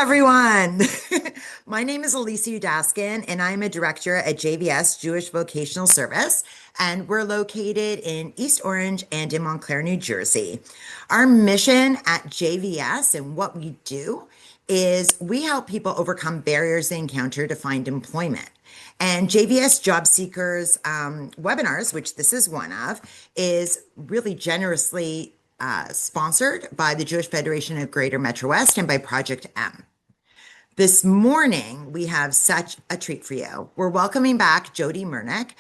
everyone. My name is Alicia Udaskin, and I'm a director at JVS Jewish Vocational Service, and we're located in East Orange and in Montclair, New Jersey. Our mission at JVS and what we do is we help people overcome barriers they encounter to find employment. And JVS Job Seekers webinars, which this is one of, is really generously sponsored by the Jewish Federation of Greater Metro West and by Project M. This morning, we have such a treat for you. We're welcoming back Jody Murnick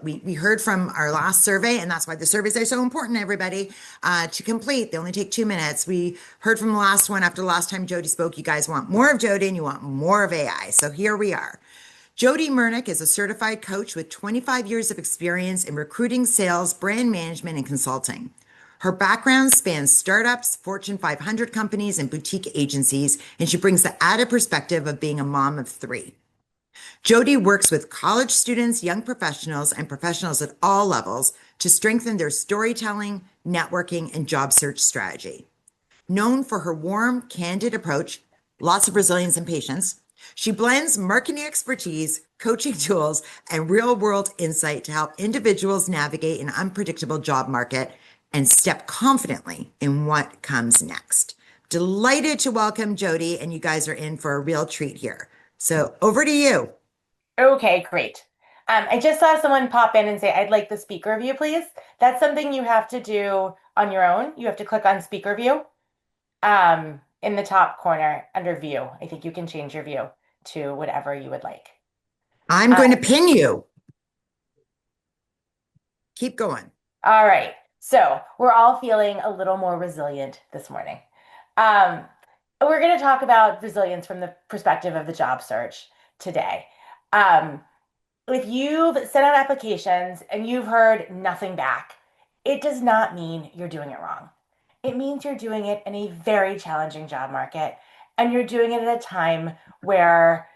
we heard from our last survey, and that's why the surveys are so important, everybody, to complete. They only take 2 minutes. We heard from the last one after the last time Jody spoke. You guys want more of Jody and you want more of AI. So here we are. Jody Murnick is a certified coach with 25 years of experience in recruiting, sales, brand management, and consulting. Her background spans startups, Fortune 500 companies, and boutique agencies, and she brings the added perspective of being a mom of three. Jody works with college students, young professionals, and professionals at all levels to strengthen their storytelling, networking, and job search strategy. Known for her warm, candid approach, lots of resilience and patience, she blends marketing expertise, coaching tools, and real-world insight to help individuals navigate an unpredictable job market and step confidently in what comes next. Delighted to welcome Jody, and you guys are in for a real treat here. So over to you. Okay, great. I just saw someone pop in and say, I'd like the speaker view, please. That's something you have to do on your own. You have to click on speaker view in the top corner under view. I think you can change your view to whatever you would like. I'm Uh, going to pin you. Keep going. all right. So we're all feeling a little more resilient this morning. Um, we're going to talk about resilience from the perspective of the job search today. Um, if you've sent out applications and you've heard nothing back, it does not mean you're doing it wrong. It means you're doing it in a very challenging job market, and you're doing it at a time where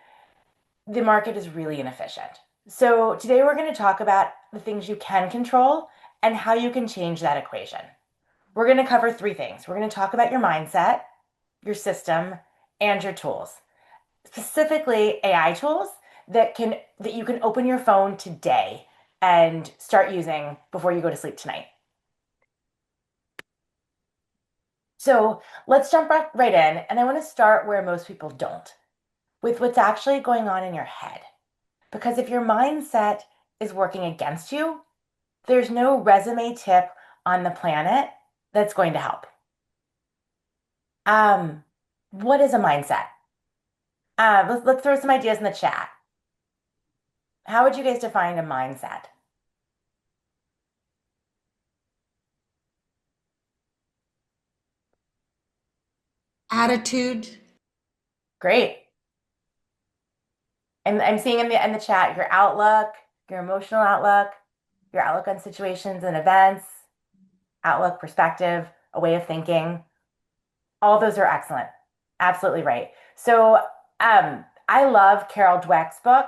the market is really inefficient. So, today we're going to talk about the things you can control and how you can change that equation. We're going to cover three things. We're going to talk about your mindset, your system, and your tools. Specifically AI tools that you can open your phone today and start using before you go to sleep tonight. So let's jump right in. And I want to start where most people don't, with what's actually going on in your head. Because if your mindset is working against you, there's no resume tip on the planet that's going to help. Um, what is a mindset? Let's throw some ideas in the chat. How would you guys define a mindset? Attitude. Great. And I'm seeing in the chat your outlook, your emotional outlook, your outlook on situations and events, outlook, perspective, a way of thinking. All those are excellent. Absolutely right. So I love Carol Dweck's book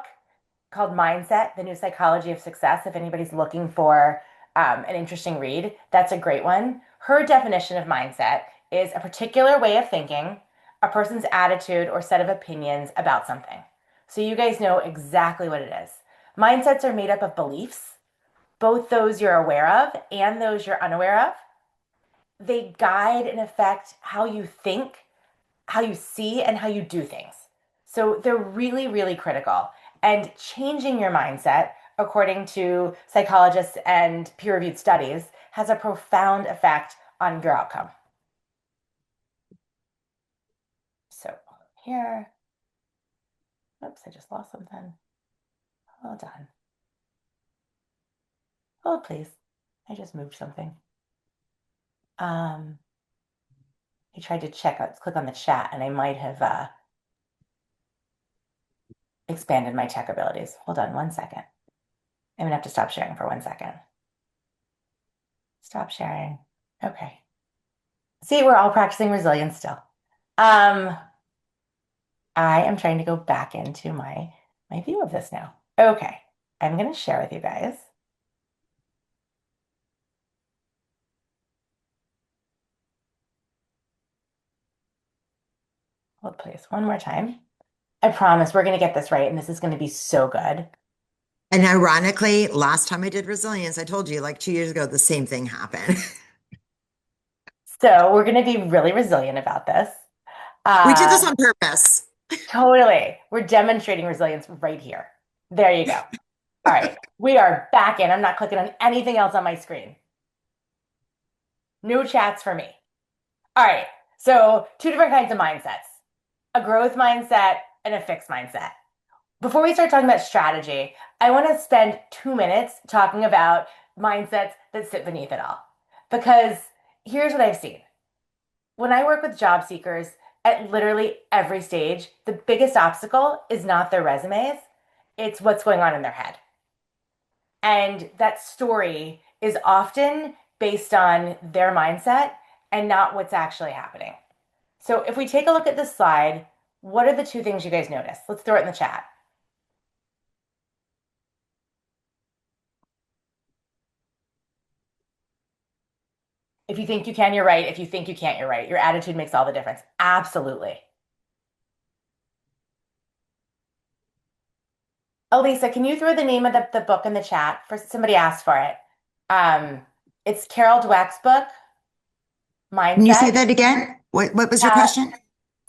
called Mindset, The New Psychology of Success. If anybody's looking for an interesting read, that's a great one. Her definition of mindset is a particular way of thinking, a person's attitude or set of opinions about something. So you guys know exactly what it is. Mindsets are made up of beliefs, both those you're aware of and those you're unaware of. They guide and affect how you think, how you see, and how you do things. So they're really, really critical. And changing your mindset, according to psychologists and peer reviewed studies, has a profound effect on your outcome. So here, oops, I just lost something. Hold on. Hold, please. I just moved something. I tried to click on the chat, and I might have expanded my tech abilities. Hold on 1 second. I'm gonna have to stop sharing for 1 second. Stop sharing. Okay. See, we're all practicing resilience still. I am trying to go back into my view of this now. Okay. I'm gonna share with you guys. Hold please. One more time. I promise we're going to get this right, and this is going to be so good. And ironically, last time I did resilience, I told you like 2 years ago, the same thing happened. So we're going to be really resilient about this. We did Uh, this on purpose. totally. We're demonstrating resilience right here. There you go. All right. We are back in. I'm not clicking on anything else on my screen. No chats for me. All right. So, two different kinds of mindsets, a growth mindset and a fixed mindset. Before we start talking about strategy, I want to spend 2 minutes talking about mindsets that sit beneath it all. Because here's what I've seen. When I work with job seekers at literally every stage, the biggest obstacle is not their resumes, it's what's going on in their head. And that story is often based on their mindset and not what's actually happening. So if we take a look at this slide, what are the two things you guys notice? Let's throw it in the chat. If you think you can, you're right. If you think you can't, you're right. Your attitude makes all the difference. Absolutely. Elisa, can you throw the name of the book in the chat? For somebody asked for it. Um, it's Carol Dweck's book, Can you say Mindset. that again? What was your Uh, question?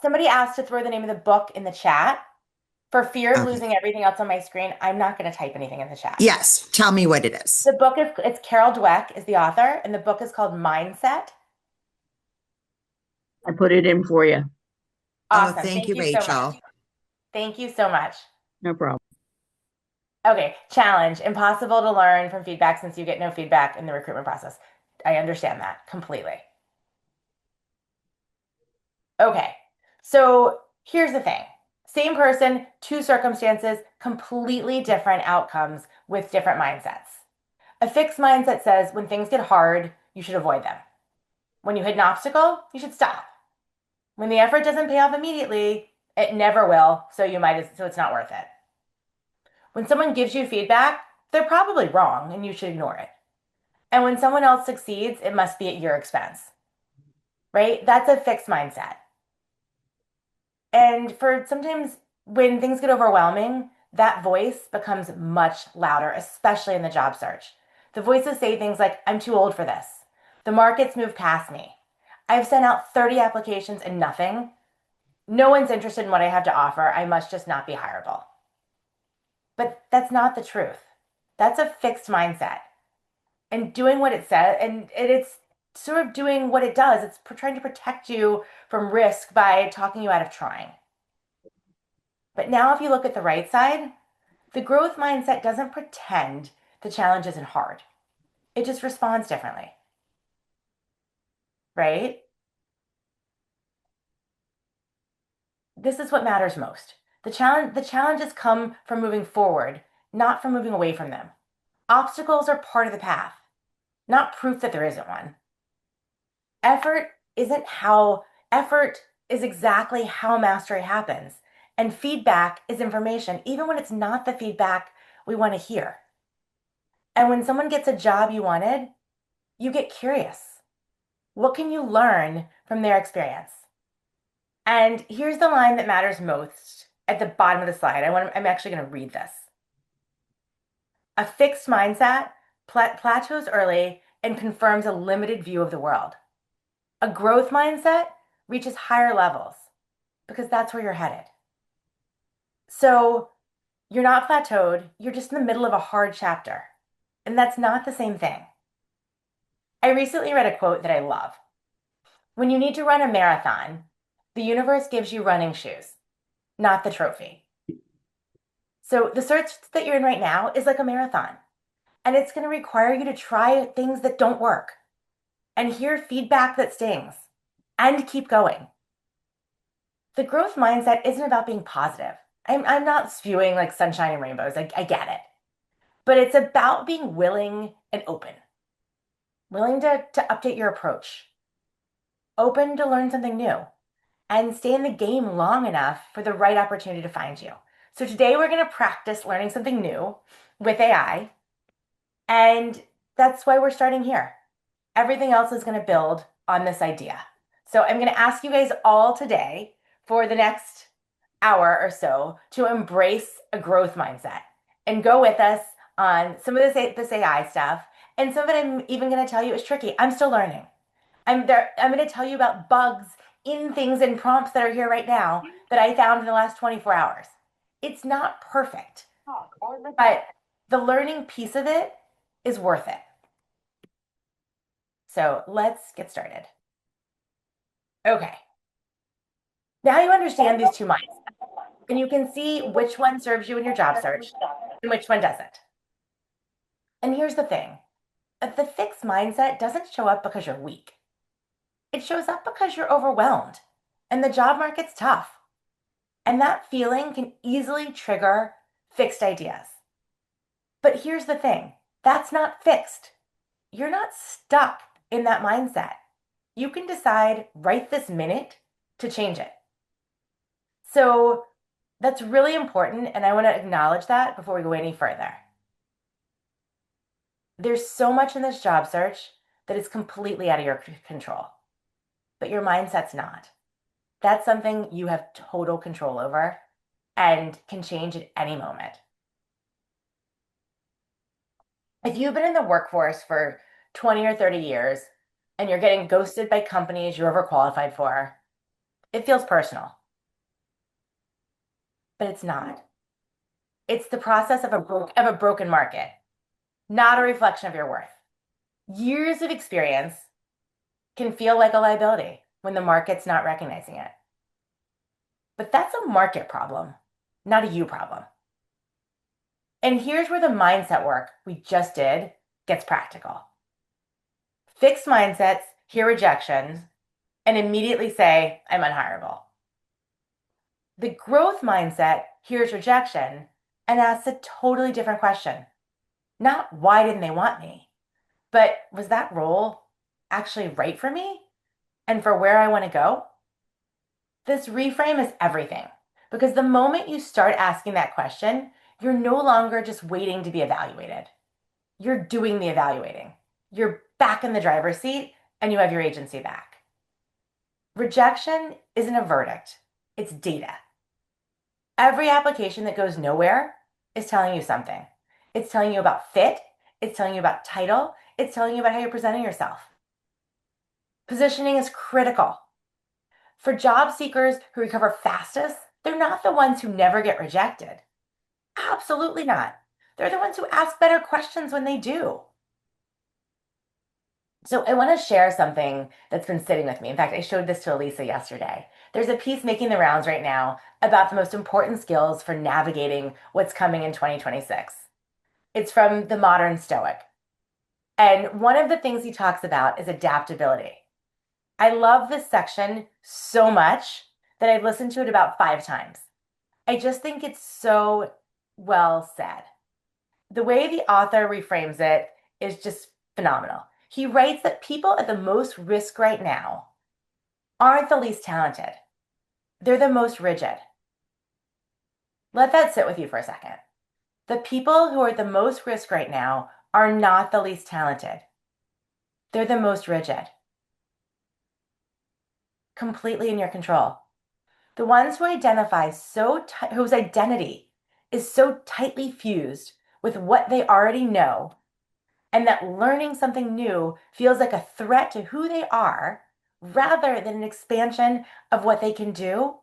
somebody asked to throw the name of the book in the chat. For fear of Okay. losing everything else on my screen, I'm not going to type anything in the chat. Yes. Tell me what it is. The book is it's Carol Dweck is the author, and the book is called Mindset. I put it in for you. Oh, Awesome. thank Thank you, you so much. Rachel. Thank you so much. No problem. Okay, challenge. Impossible to learn from feedback since you get no feedback in the recruitment process. I understand that completely. Okay, so here's the thing. Same person, two circumstances, completely different outcomes with different mindsets. A fixed mindset says when things get hard, you should avoid them. When you hit an obstacle, you should stop. When the effort doesn't pay off immediately, it never will, so it's not worth it. When someone gives you feedback, they're probably wrong and you should ignore it. And when someone else succeeds, it must be at your expense, right? That's a fixed mindset. And for sometimes when things get overwhelming, that voice becomes much louder, especially in the job search. The voices say things like, I'm too old for this. The market's moved past me. I've sent out 30 applications and nothing. No one's interested in what I have to offer. I must just not be hireable. But that's not the truth. That's a fixed mindset. And doing what it says, and it's sort of doing what it does. It's trying to protect you from risk by talking you out of trying. But now, if you look at the right side, the growth mindset doesn't pretend the challenge isn't hard, it just responds differently, right? This is what matters most. The challenges come from moving forward, not from moving away from them. Obstacles are part of the path, not proof that there isn't one. Effort isn't how, effort is exactly how mastery happens. And feedback is information, even when it's not the feedback we want to hear. And when someone gets a job you wanted, you get curious. What can you learn from their experience? And here's the line that matters most at the bottom of the slide. I'm actually going to read this. A fixed mindset plateaus early and confirms a limited view of the world. A growth mindset reaches higher levels because that's where you're headed. So you're not plateaued, you're just in the middle of a hard chapter. And that's not the same thing. I recently read a quote that I love. When you need to run a marathon, the universe gives you running shoes, not the trophy. So the search that you're in right now is like a marathon, and it's going to require you to try things that don't work and hear feedback that stings and keep going. The growth mindset isn't about being positive. I'm not spewing like sunshine and rainbows. I get it. But it's about being willing and open, willing to update your approach, open to learn something new, and stay in the game long enough for the right opportunity to find you. So today we're going to practice learning something new with AI, and that's why we're starting here. Everything else is going to build on this idea. So I'm going to ask you guys all today for the next hour or so to embrace a growth mindset and go with us on some of this AI stuff. And some of it I'm even going to tell you is tricky. I'm still learning. I'm going to tell you about bugs in things and prompts that are here right now that I found in the last 24 hours. It's not perfect, but the learning piece of it is worth it. So let's get started. Okay. Now you understand these two minds, and you can see which one serves you in your job search and which one doesn't. And here's the thing. The fixed mindset doesn't show up because you're weak. It shows up because you're overwhelmed and the job market's tough. And that feeling can easily trigger fixed ideas. But here's the thing. That's not fixed. You're not stuck in that mindset. You can decide right this minute to change it. So that's really important, and I want to acknowledge that before we go any further. There's so much in this job search that is completely out of your control, but your mindset's not. That's something you have total control over and can change at any moment. If you've been in the workforce for 20 or 30 years and you're getting ghosted by companies you're overqualified for, it feels personal. But it's not. It's the process of a broken market, not a reflection of your worth. Years of experience can feel like a liability when the market's not recognizing it. But that's a market problem, not a you problem. And here's where the mindset work we just did gets practical. Fixed mindsets hear rejections and immediately say, I'm unhireable. The growth mindset hears rejection and asks a totally different question. Not why didn't they want me, but was that role actually right for me and for where I want to go? This reframe is everything, because the moment you start asking that question, you're no longer just waiting to be evaluated. You're doing the evaluating. You're back in the driver's seat and you have your agency back. Rejection isn't a verdict, it's data. Every application that goes nowhere is telling you something. It's telling you about fit, it's telling you about title, it's telling you about how you're presenting yourself. Positioning is critical. For job seekers who recover fastest, they're not the ones who never get rejected. Absolutely not. They're the ones who ask better questions when they do. So I want to share something that's been sitting with me. In fact, I showed this to Elisa yesterday. There's a piece making the rounds right now about the most important skills for navigating what's coming in 2026. It's from the modern Stoic. And one of the things he talks about is adaptability. I love this section so much that I've listened to it about 5 times. I just think it's so well said. The way the author reframes it is just phenomenal. He writes that people at the most risk right now aren't the least talented. They're the most rigid. Let that sit with you for a second. The people who are at the most risk right now are not the least talented. They're the most rigid. Completely in your control. The ones who identify whose identity is so tightly fused with what they already know, and that learning something new feels like a threat to who they are rather than an expansion of what they can do,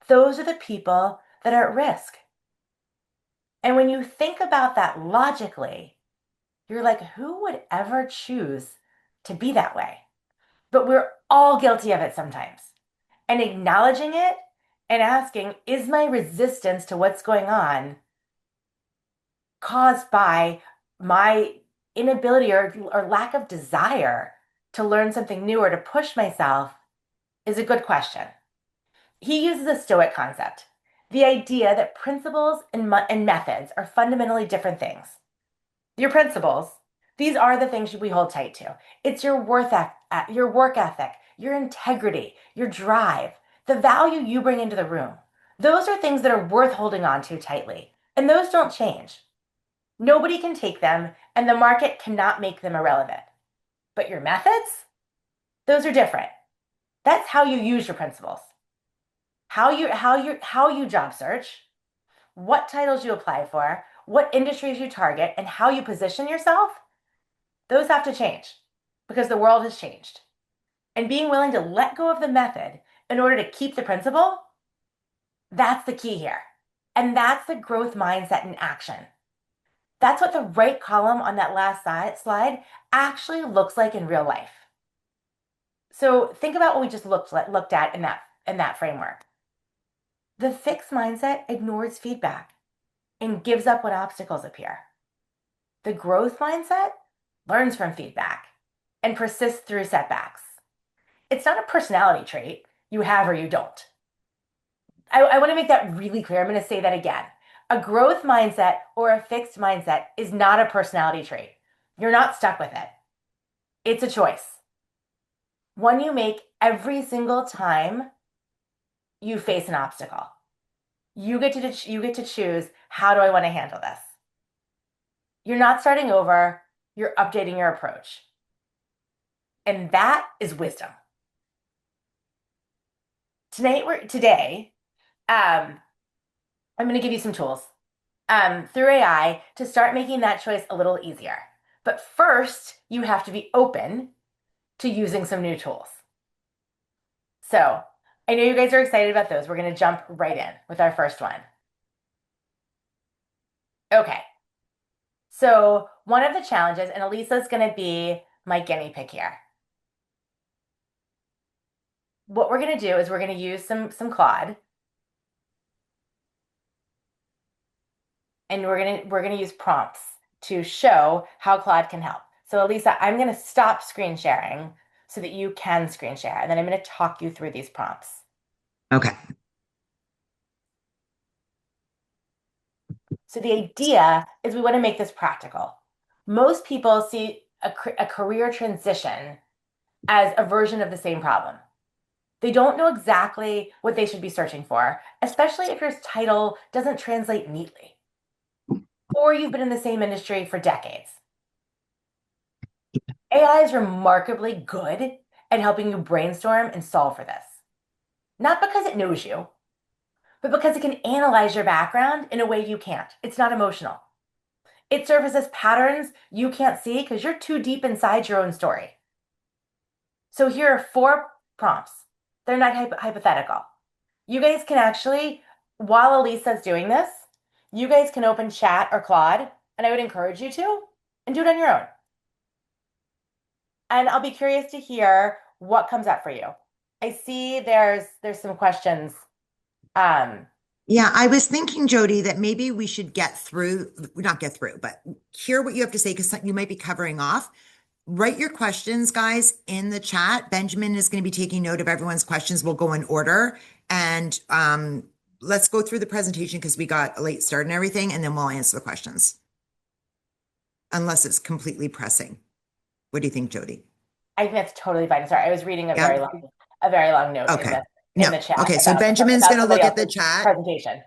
those are the people that are at risk. And when you think about that logically, you're like, who would ever choose to be that way? But we're all guilty of it sometimes. And acknowledging it and asking, is my resistance to what's going on caused by my inability or lack of desire to learn something new or to push myself, is a good question. He uses a Stoic concept, the idea that principles and methods are fundamentally different things. Your principles, these are the things we hold tight to. It's your work ethic, your integrity, your drive, the value you bring into the room. Those are things that are worth holding on to tightly, and those don't change. Nobody can take them, and the market cannot make them irrelevant. But your methods, those are different. That's how you use your principles. how you job search, what titles you apply for, what industries you target, and how you position yourself, those have to change because the world has changed. And being willing to let go of the method in order to keep the principle, that's the key here. And that's the growth mindset in action. That's what the right column on that last slide actually looks like in real life. So think about what we just looked at in that framework. The fixed mindset ignores feedback and gives up when obstacles appear. The growth mindset learns from feedback and persists through setbacks. It's not a personality trait you have or you don't. I want to make that really clear. I'm going to say that again. A growth mindset or a fixed mindset is not a personality trait. You're not stuck with it. It's a choice. One you make every single time you face an obstacle. You get to choose, how do I want to handle this? You're not starting over, you're updating your approach. And that is wisdom. Today, I'm going to give you some tools through AI to start making that choice a little easier. But first, you have to be open to using some new tools. So I know you guys are excited about those. We're going to jump right in with our first one. Okay. So one of the challenges, and Elisa's going to be my guinea pig here. What we're going to do is we're going to use some Claude. And we're gonna use prompts to show how Claude can help. So Elisa, I'm gonna stop screen sharing so that you can screen share, and then I'm gonna talk you through these prompts. Okay. So the idea is we want to make this practical. Most people see a career transition as a version of the same problem. They don't know exactly what they should be searching for, especially if your title doesn't translate neatly, or you've been in the same industry for decades. AI is remarkably good at helping you brainstorm and solve for this. Not because it knows you, but because it can analyze your background in a way you can't. It's not emotional. It surfaces patterns you can't see because you're too deep inside your own story. So here are 4 prompts. They're not hypothetical. You guys can actually, while Elisa's doing this, you guys can open Chat or Claude, and I would encourage you to, and do it on your own. And I'll be curious to hear what comes up for you. I see there's some questions. Yeah, I was thinking, Jody, that maybe we should not get through, but hear what you have to say because you might be covering off. Write your questions, guys, in the chat. Benjamin is going to be taking note of everyone's questions. We'll go in order. And let's go through the presentation because we got a late start and everything, and then we'll answer the questions. Unless it's completely pressing. What do you think, Jody? I think that's totally fine. Sorry, I was reading a very long note Okay. in the chat. Okay, so Benjamin's going to look at the chat. Presentation.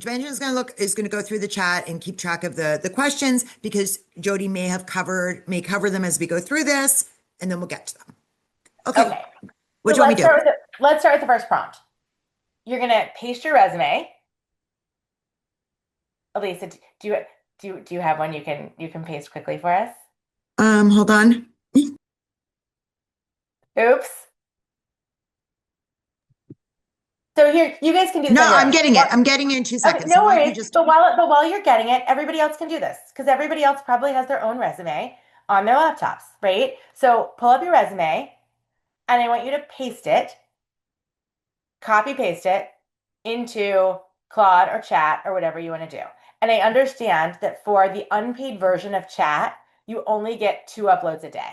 Benjamin's is going to go through the chat and keep track of the questions because Jody may cover them as we go through this, and then we'll get to them. Okay. What do you want me to do? Let's start with the first prompt. You're going to paste your resume. Elisa, do you have one you can paste quickly for us? Hold on. Oops. So here, you guys can do this. No, I'm getting it. I'm getting it in 2 seconds. Okay, no worries. But while you're getting it, everybody else can do this because everybody else probably has their own resume on their laptops, right? So pull up your resume, and I want you to copy paste it into Claude or Chat or whatever you want to do. And I understand that for the unpaid version of Chat, you only get 2 uploads a day.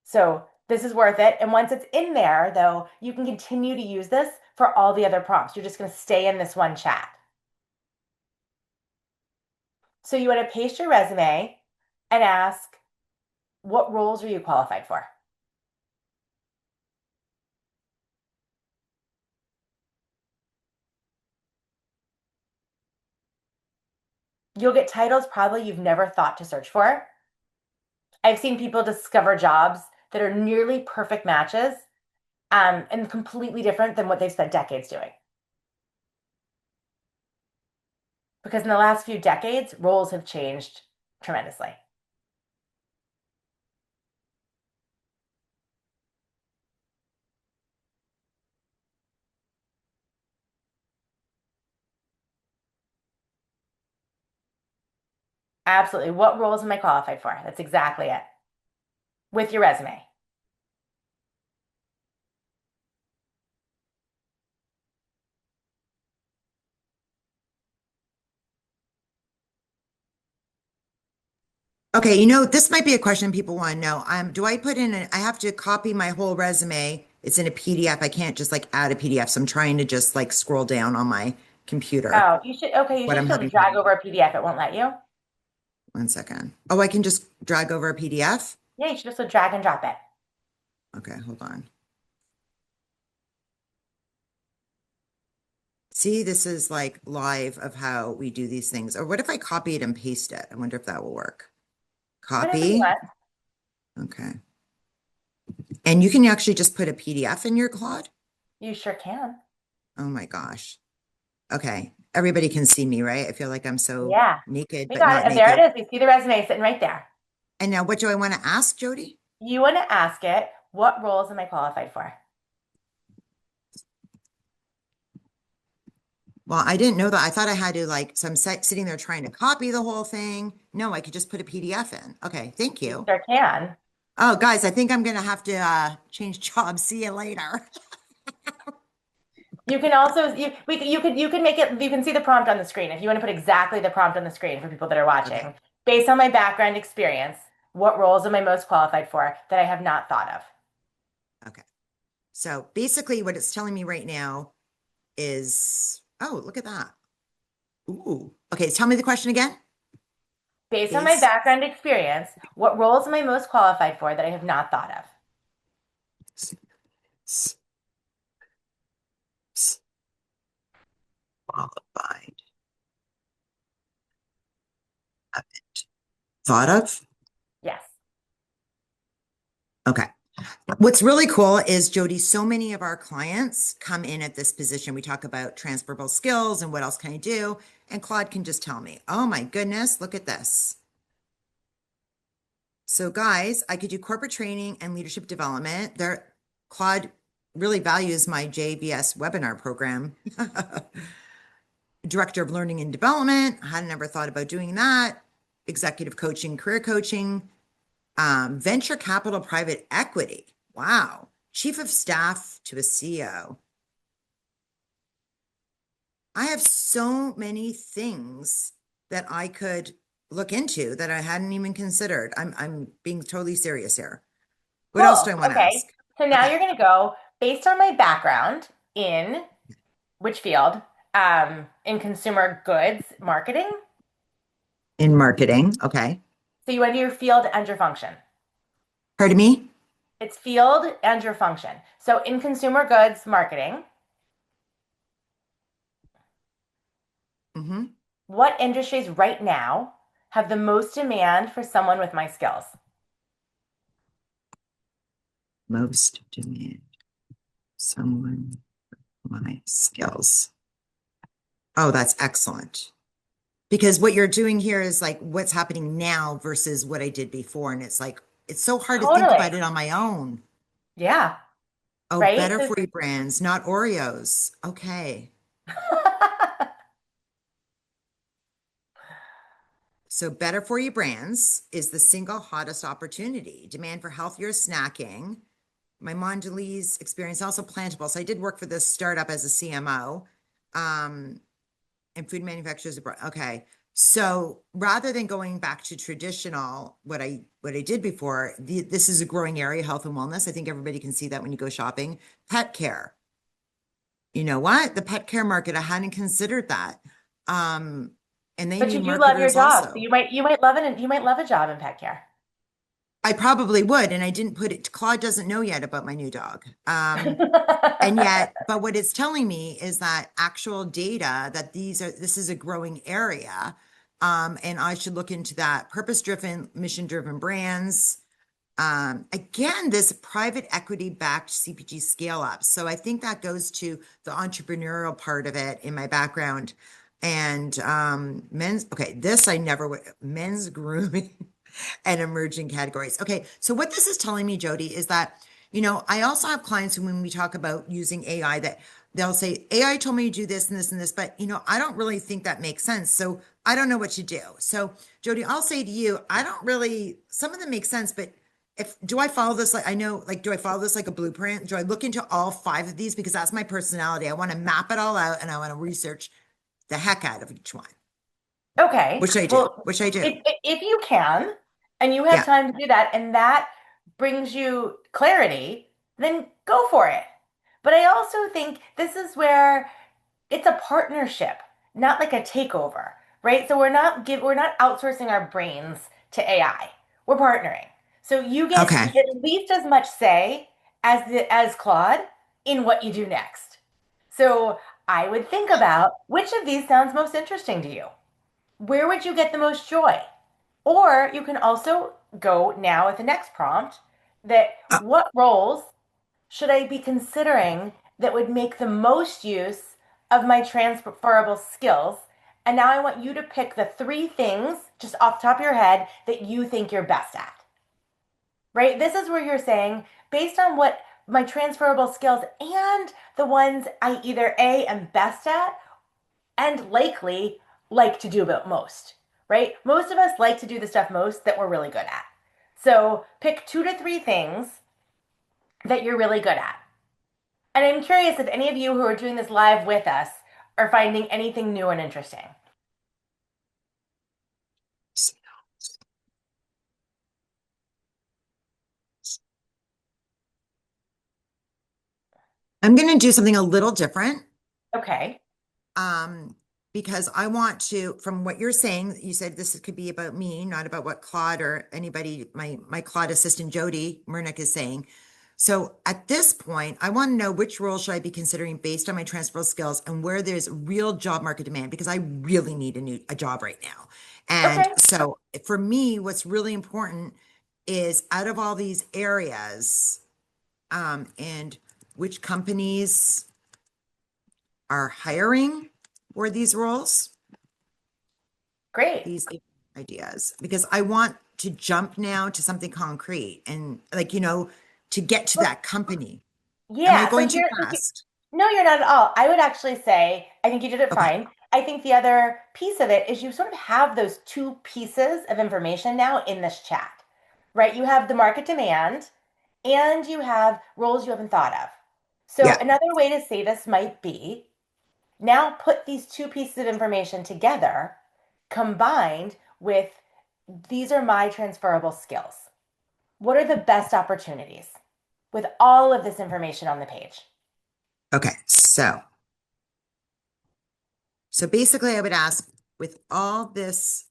So this is worth it. And once it's in there, though, you can continue to use this for all the other prompts. You're just going to stay in this one chat. So you want to paste your resume and ask, what roles are you qualified for? You'll get titles probably you've never thought to search for. I've seen people discover jobs that are nearly perfect matches and completely different than what they've spent decades doing. Because in the last few decades, roles have changed tremendously. Absolutely. What roles am I qualified for? That's exactly it. With your resume. Okay, this might be a question people want to know. Do I put in I have to copy my whole resume. It's in a PDF. I can't just like add a PDF. So I'm trying to just like scroll down on my computer Oh, you what should I'm be able to having drag trouble. over a PDF. It won't let you. One second. Oh, I can just drag over a PDF? Yeah, you should also drag and drop it. Okay, hold on. See, this is like live of how we do these things. Or what if I copy it and paste it? I wonder if that will work. Whatever you Copy. want. Okay. And you can actually just put a PDF in your Claude? You sure can. Oh my gosh. Okay. Everybody can see me, right? I feel like I'm so Yeah, naked, we but got it. not And there naked. it is. You see the resume sitting right there. And now what do I want to ask, Jody? You want to ask it, what roles am I qualified for? Well, I didn't know that. I thought I had to like, so I'm sitting there trying to copy the whole thing. No, I could just put a PDF in. Okay, thank You you. sure can. Oh, guys, I think I'm gonna have to change jobs. See you later. You can also you could make it, you can see the prompt on the screen if you want to put exactly the prompt on the screen for people that are Okay, watching. Based on my background experience, what roles am I most qualified for that I have not thought of? okay. So basically what it's telling me right now is, oh, look at that. Ooh. Okay, tell me the question again. Based on my Base background experience, what roles am I most qualified for that I have not thought of? s- s- s- qualified. Haven't thought of? Yes. Okay. What's really cool is, Jody, so many of our clients come in at this position. We talk about transferable skills and what else can I do? And Claude can just tell me, oh my goodness, look at this. So guys, I could do corporate training and leadership development. Claude really values my JVS webinar program. Director of Learning and Development. I had never thought about doing that. Executive coaching, career coaching, venture capital, private equity. Wow. Chief of staff to a CEO. I have so many things that I could look into that I hadn't even considered. I'm being totally serious here. What else do Cool. I want to Okay. ask? So now Okay. you're going to go based on my background in which field? In consumer goods marketing. In marketing. Okay. So you want to do your field and your function. Pardon me? It's field and your function. So in consumer goods marketing, Mm-hmm. what industries right now have the most demand for someone with my skills? Most demand. Someone, my skills. Oh, that's excellent. Because what you're doing here is like what's happening now versus what I did before. And it's like, it's so hard to think Totally. about it on my own. Yeah. Oh, Right? better for you brands, not Oreos. Okay. So better for you brands is the single hottest opportunity. Demand for healthier snacking. My Mondelez experience also plantable. So I did work for this startup as a CMO. And food manufacturers abroad. Okay. So rather than going back to traditional, what I did before, this is a growing area, health and wellness. I think everybody can see that when you go shopping. Pet care. You know what? The pet care market, I hadn't considered that. Um, and they But need you do love your marketers job. So also. you might love it, and you might love a job in pet care. I probably would, and I didn't put it. Claude doesn't know yet about my new dog. And yet, but what it's telling me is that actual data that this is a growing area. And I should look into that. Purpose-driven, mission-driven brands. Again, this private equity backed CPG scale up. So I think that goes to the entrepreneurial part of it in my background. And okay, this I never would, men's grooming and emerging categories. Okay, so what this is telling me, Jody, is that, I also have clients who, when we talk about using AI, that they'll say, AI told me to do this and this and this, but, I don't really think that makes sense. So I don't know what to do. So, Jody, I'll say to you, I don't really, some of them make sense, but if do I follow this like I know like do I follow this like a blueprint? Do I look into all five of these because that's my personality? I want to map it all out and I want to research the heck out of each one, Okay. which I do, Well, which I do. if you can and you have Yeah. time to do that and that brings you clarity, then go for it. But I also think this is where it's a partnership, not like a takeover, right? So we're not outsourcing our brains to AI. We're partnering. So you get Okay. at least as much say as Claude in what you do next. So I would think about which of these sounds most interesting to you. Where would you get the most joy? Or you can also go now with the next prompt that Uh, what roles should I be considering that would make the most use of my transferable skills? And now I want you to pick the three things just off the top of your head that you think you're best at, right? This is where you're saying, based on what my transferable skills and the ones I either A am best at and likely like to do about most, right? Most of us like to do the stuff most that we're really good at. So pick 2 to 3 things that you're really good at. And I'm curious if any of you who are doing this live with us are finding anything new and interesting. I'm going to do something a little different. Okay. Um, because I want to, from what you're saying, you said this could be about me, not about what Claude or anybody, my Claude assistant Jody Murnick is saying. So at this point, I want to know which role should I be considering based on my transferable skills and where there's real job market demand because I really need a job right now. And Okay. so for me, what's really important is out of all these areas, and which companies are hiring for these roles, Great. these ideas, because I want to jump now to something concrete and like, to get to Well, that company. Am I yeah. going too fast? No, you're not at all. I would actually say, I think you did it Okay. fine. I think the other piece of it is you sort of have those two pieces of information now in this chat, right? You have the market demand and you have roles you haven't thought of. So Yeah. another way to say this might be now put these two pieces of information together, combined with these are my transferable skills. What are the best opportunities with all of this information on the page? Okay. So basically I would ask with all this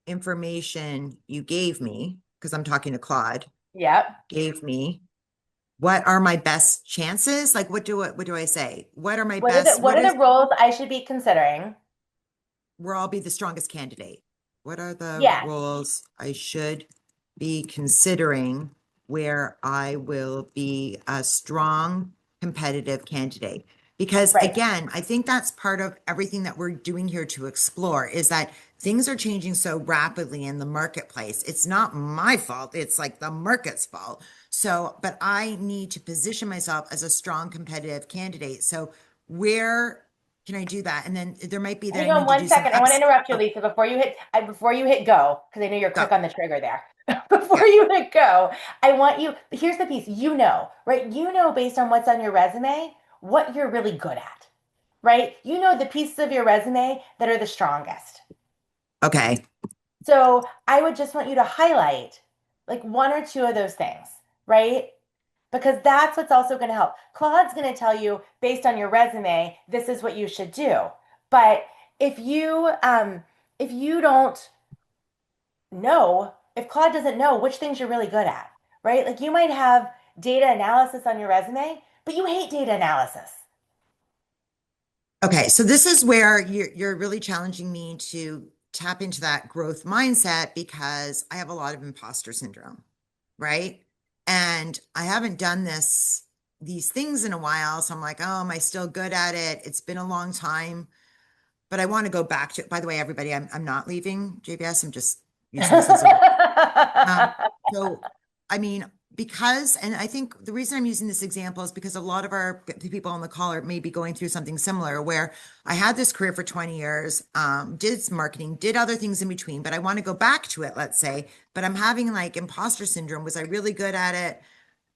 information you gave me, because I'm talking to Claude, Yep. gave me, what are my best chances? Like what do I say? What are my What what are is the roles I should be considering? where I'll be the strongest candidate? What are the Yes. roles I should be considering where I will be a strong competitive candidate? Because Right. again, I think that's part of everything that we're doing here to explore is that things are changing so rapidly in the marketplace. It's not my fault. It's like the market's fault. So, but I need to position myself as a strong competitive candidate. So where can I do that? And then there might be that Hang I on need to one do some second. I want to ups. interrupt you, Oh, Lisa, before you hit go, because I know you're go. quick on the trigger there. Yeah. Before you hit go, I want you. Here's the piece. You know, right? You know, based on what's on your resume, what you're really good at, right? You know the pieces of your resume that are the strongest. Okay. So I would just want you to highlight like one or two of those things, right? Because that's what's also going to help. Claude's going to tell you based on your resume, this is what you should do. But if you don't know, if Claude doesn't know which things you're really good at, right? Like you might have data analysis on your resume, but you hate data analysis. Okay. So this is where you're really challenging me to tap into that growth mindset because I have a lot of imposter syndrome. right? And I haven't done these things in a while. So I'm like, oh, am I still good at it? It's been a long time, but I want to go back to it. By the way, everybody, I'm not leaving JBS. I'm just using this as a um, so, I mean, because, and I think the reason I'm using this example is because a lot of the people on the call are maybe going through something similar where I had this career for 20 years, did some marketing, did other things in between, but I want to go back to it, let's say, but I'm having like imposter syndrome. Was I really good at it?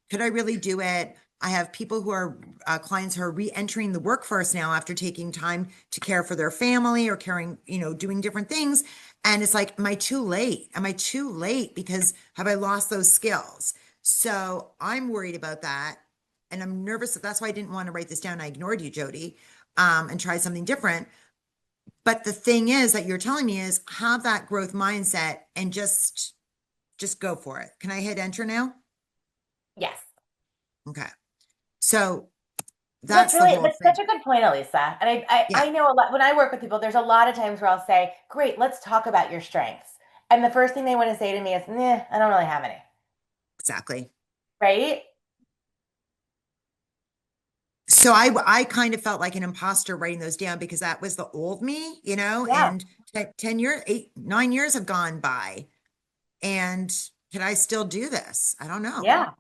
Could I really do it? I have people who are clients who are re-entering the workforce now after taking time to care for their family or caring, doing different things. And it's like, am I too late? Am I too late? Because have I lost those skills? So I'm worried about that. And I'm nervous. That's why I didn't want to write this down. I ignored you, Jody, and tried something different. But the thing is that you're telling me is have that growth mindset and just go for it. Can I hit enter now? Yes. Okay. So That's that's the really, whole that's thing. such a good point, Elisa. And I Yeah, know a lot when I work with people, there's a lot of times where I'll say, great, let's talk about your strengths. And the first thing they want to say to me is, nah, I don't really have any. exactly. Right? So I kind of felt like an imposter writing those down because that was the old me, Yeah. and 10 years, 9 years have gone by. And can I still do this? I don't know. Yeah.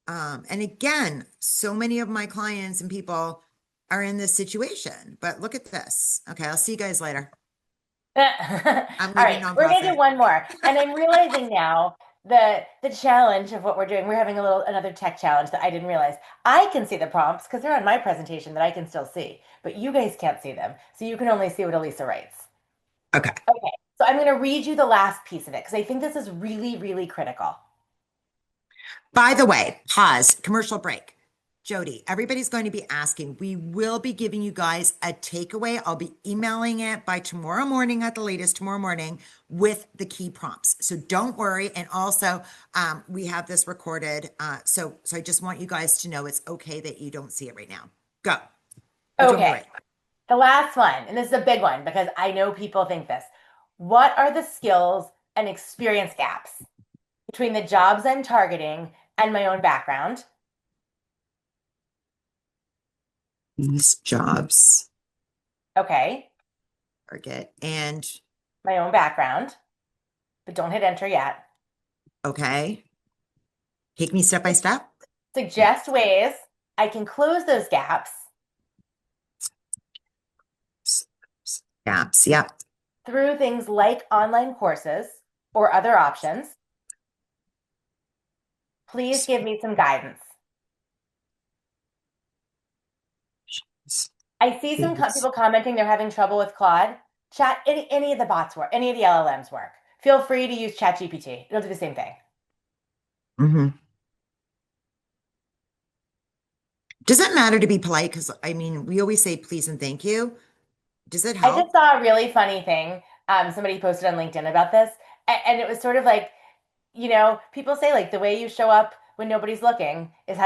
And again, so many of my clients and people are in this situation, but look at this. Okay, I'll see you guys later. All I'm leaving right, we're gonna do nonprofit. one more. And I'm realizing now the challenge of what we're doing. We're having another tech challenge that I didn't realize. I can see the prompts because they're on my presentation that I can still see, but you guys can't see them. So you can only see what Elisa writes. Okay. Okay, so I'm gonna read you the last piece of it because I think this is really, really critical. By the way, pause, commercial break. Jody, everybody's going to be asking. We will be giving you guys a takeaway. I'll be emailing it by tomorrow morning at the latest, tomorrow morning with the key prompts. So don't worry. And also, we have this recorded. So I just want you guys to know it's okay that you don't see it right now. Go. You told me Okay, right. the last one, and this is a big one because I know people think this. What are the skills and experience gaps between the jobs I'm targeting and my own background? These jobs, Okay, target, and my own background, but don't hit enter yet. okay. Take me step by step. Suggest ways I can close those gaps Gaps. Yep. through things like online courses or other options. Please give me some guidance. I see some people commenting they're having trouble with Claude. Chat, any of the bots work, any of the LLMs work. Feel free to use ChatGPT. It'll do the same thing. Mm-hmm. Does it matter to be polite? Because I mean, we always say please and thank you. Does it I just help? saw a really funny thing. Somebody posted on LinkedIn about this, and it was sort of like, people say like the way you show up when nobody's looking is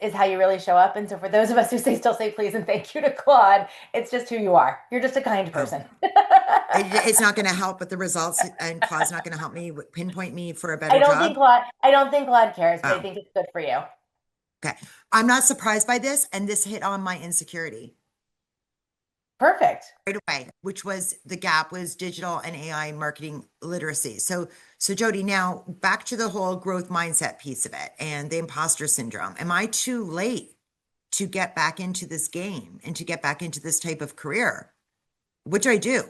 is how you really show up. And so for those of us who still say please and thank you to Claude, it's just who you are. You're just a kind Oh, person. it's not going to help with the results, and Claude's not going to help me pinpoint me for a better job. I don't think Claude cares, but I Oh, think it's good for you. okay. I'm not surprised by this, and this hit on my insecurity Perfect. right away, which was the gap was digital and AI marketing literacy. So Jody, now back to the whole growth mindset piece of it and the imposter syndrome. Am I too late to get back into this game and to get back into this type of career? Which I do.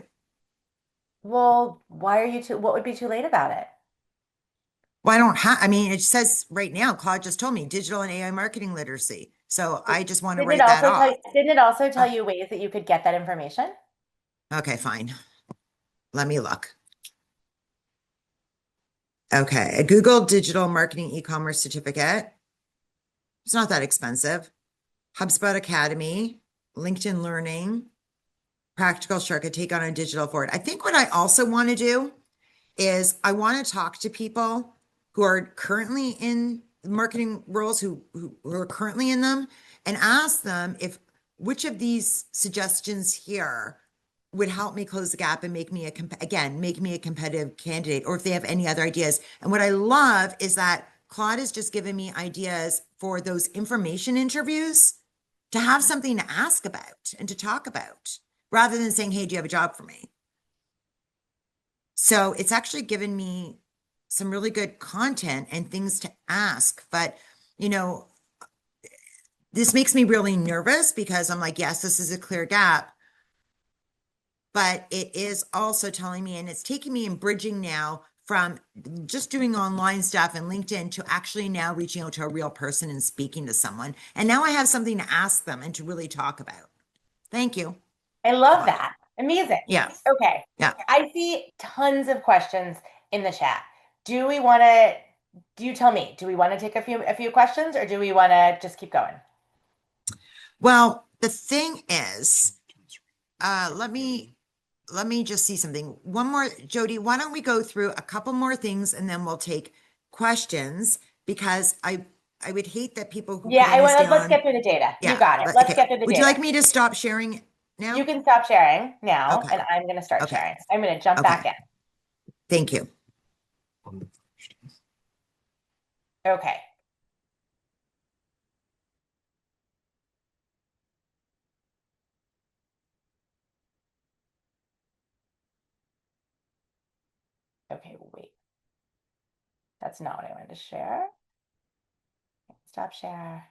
Well, why are you too, what would be too late about it? Well, I don't have, I mean, it says right now, Claude just told me digital and AI marketing literacy. So I just want to write that off. Didn't it also tell Oh, you ways that you could get that information? okay, fine. Let me look. Okay, a Google digital marketing e-commerce certificate. It's not that expensive. HubSpot Academy, LinkedIn Learning, Practical Shark, a take on a digital forward. I think what I also want to do is I want to talk to people who are currently in marketing roles, who are currently in them, and ask them if which of these suggestions here would help me close the gap and make me a competitive candidate, or if they have any other ideas. And what I love is that Claude has just given me ideas for those information interviews to have something to ask about and to talk about rather than saying, hey, do you have a job for me? So it's actually given me some really good content and things to ask. But, you know, this makes me really nervous because I'm like, yes, this is a clear gap, but it is also telling me, and it's taking me and bridging now from just doing online stuff and LinkedIn to actually now reaching out to a real person and speaking to someone. And now I have something to ask them and to really talk about. Thank you, I love Claude. that. Amazing. Yeah. Okay. Yeah. I see tons of questions in the chat. Do we want to, do you tell me, do we want to take a few questions or do we want to just keep going? Well, the thing is, let me just see something. One more, Jody, why don't we go through a couple more things and then we'll take questions because I would hate that people who Yeah, put any let's down. get through the data. You Yeah. got it. Let's Okay. get through the Would you data. like me to stop sharing You now? can stop sharing now, Okay. and I'm going to start Okay. sharing. So I'm going to jump Okay. back in. Thank you. Okay. Okay, wait. That's not what I wanted to share. Stop share.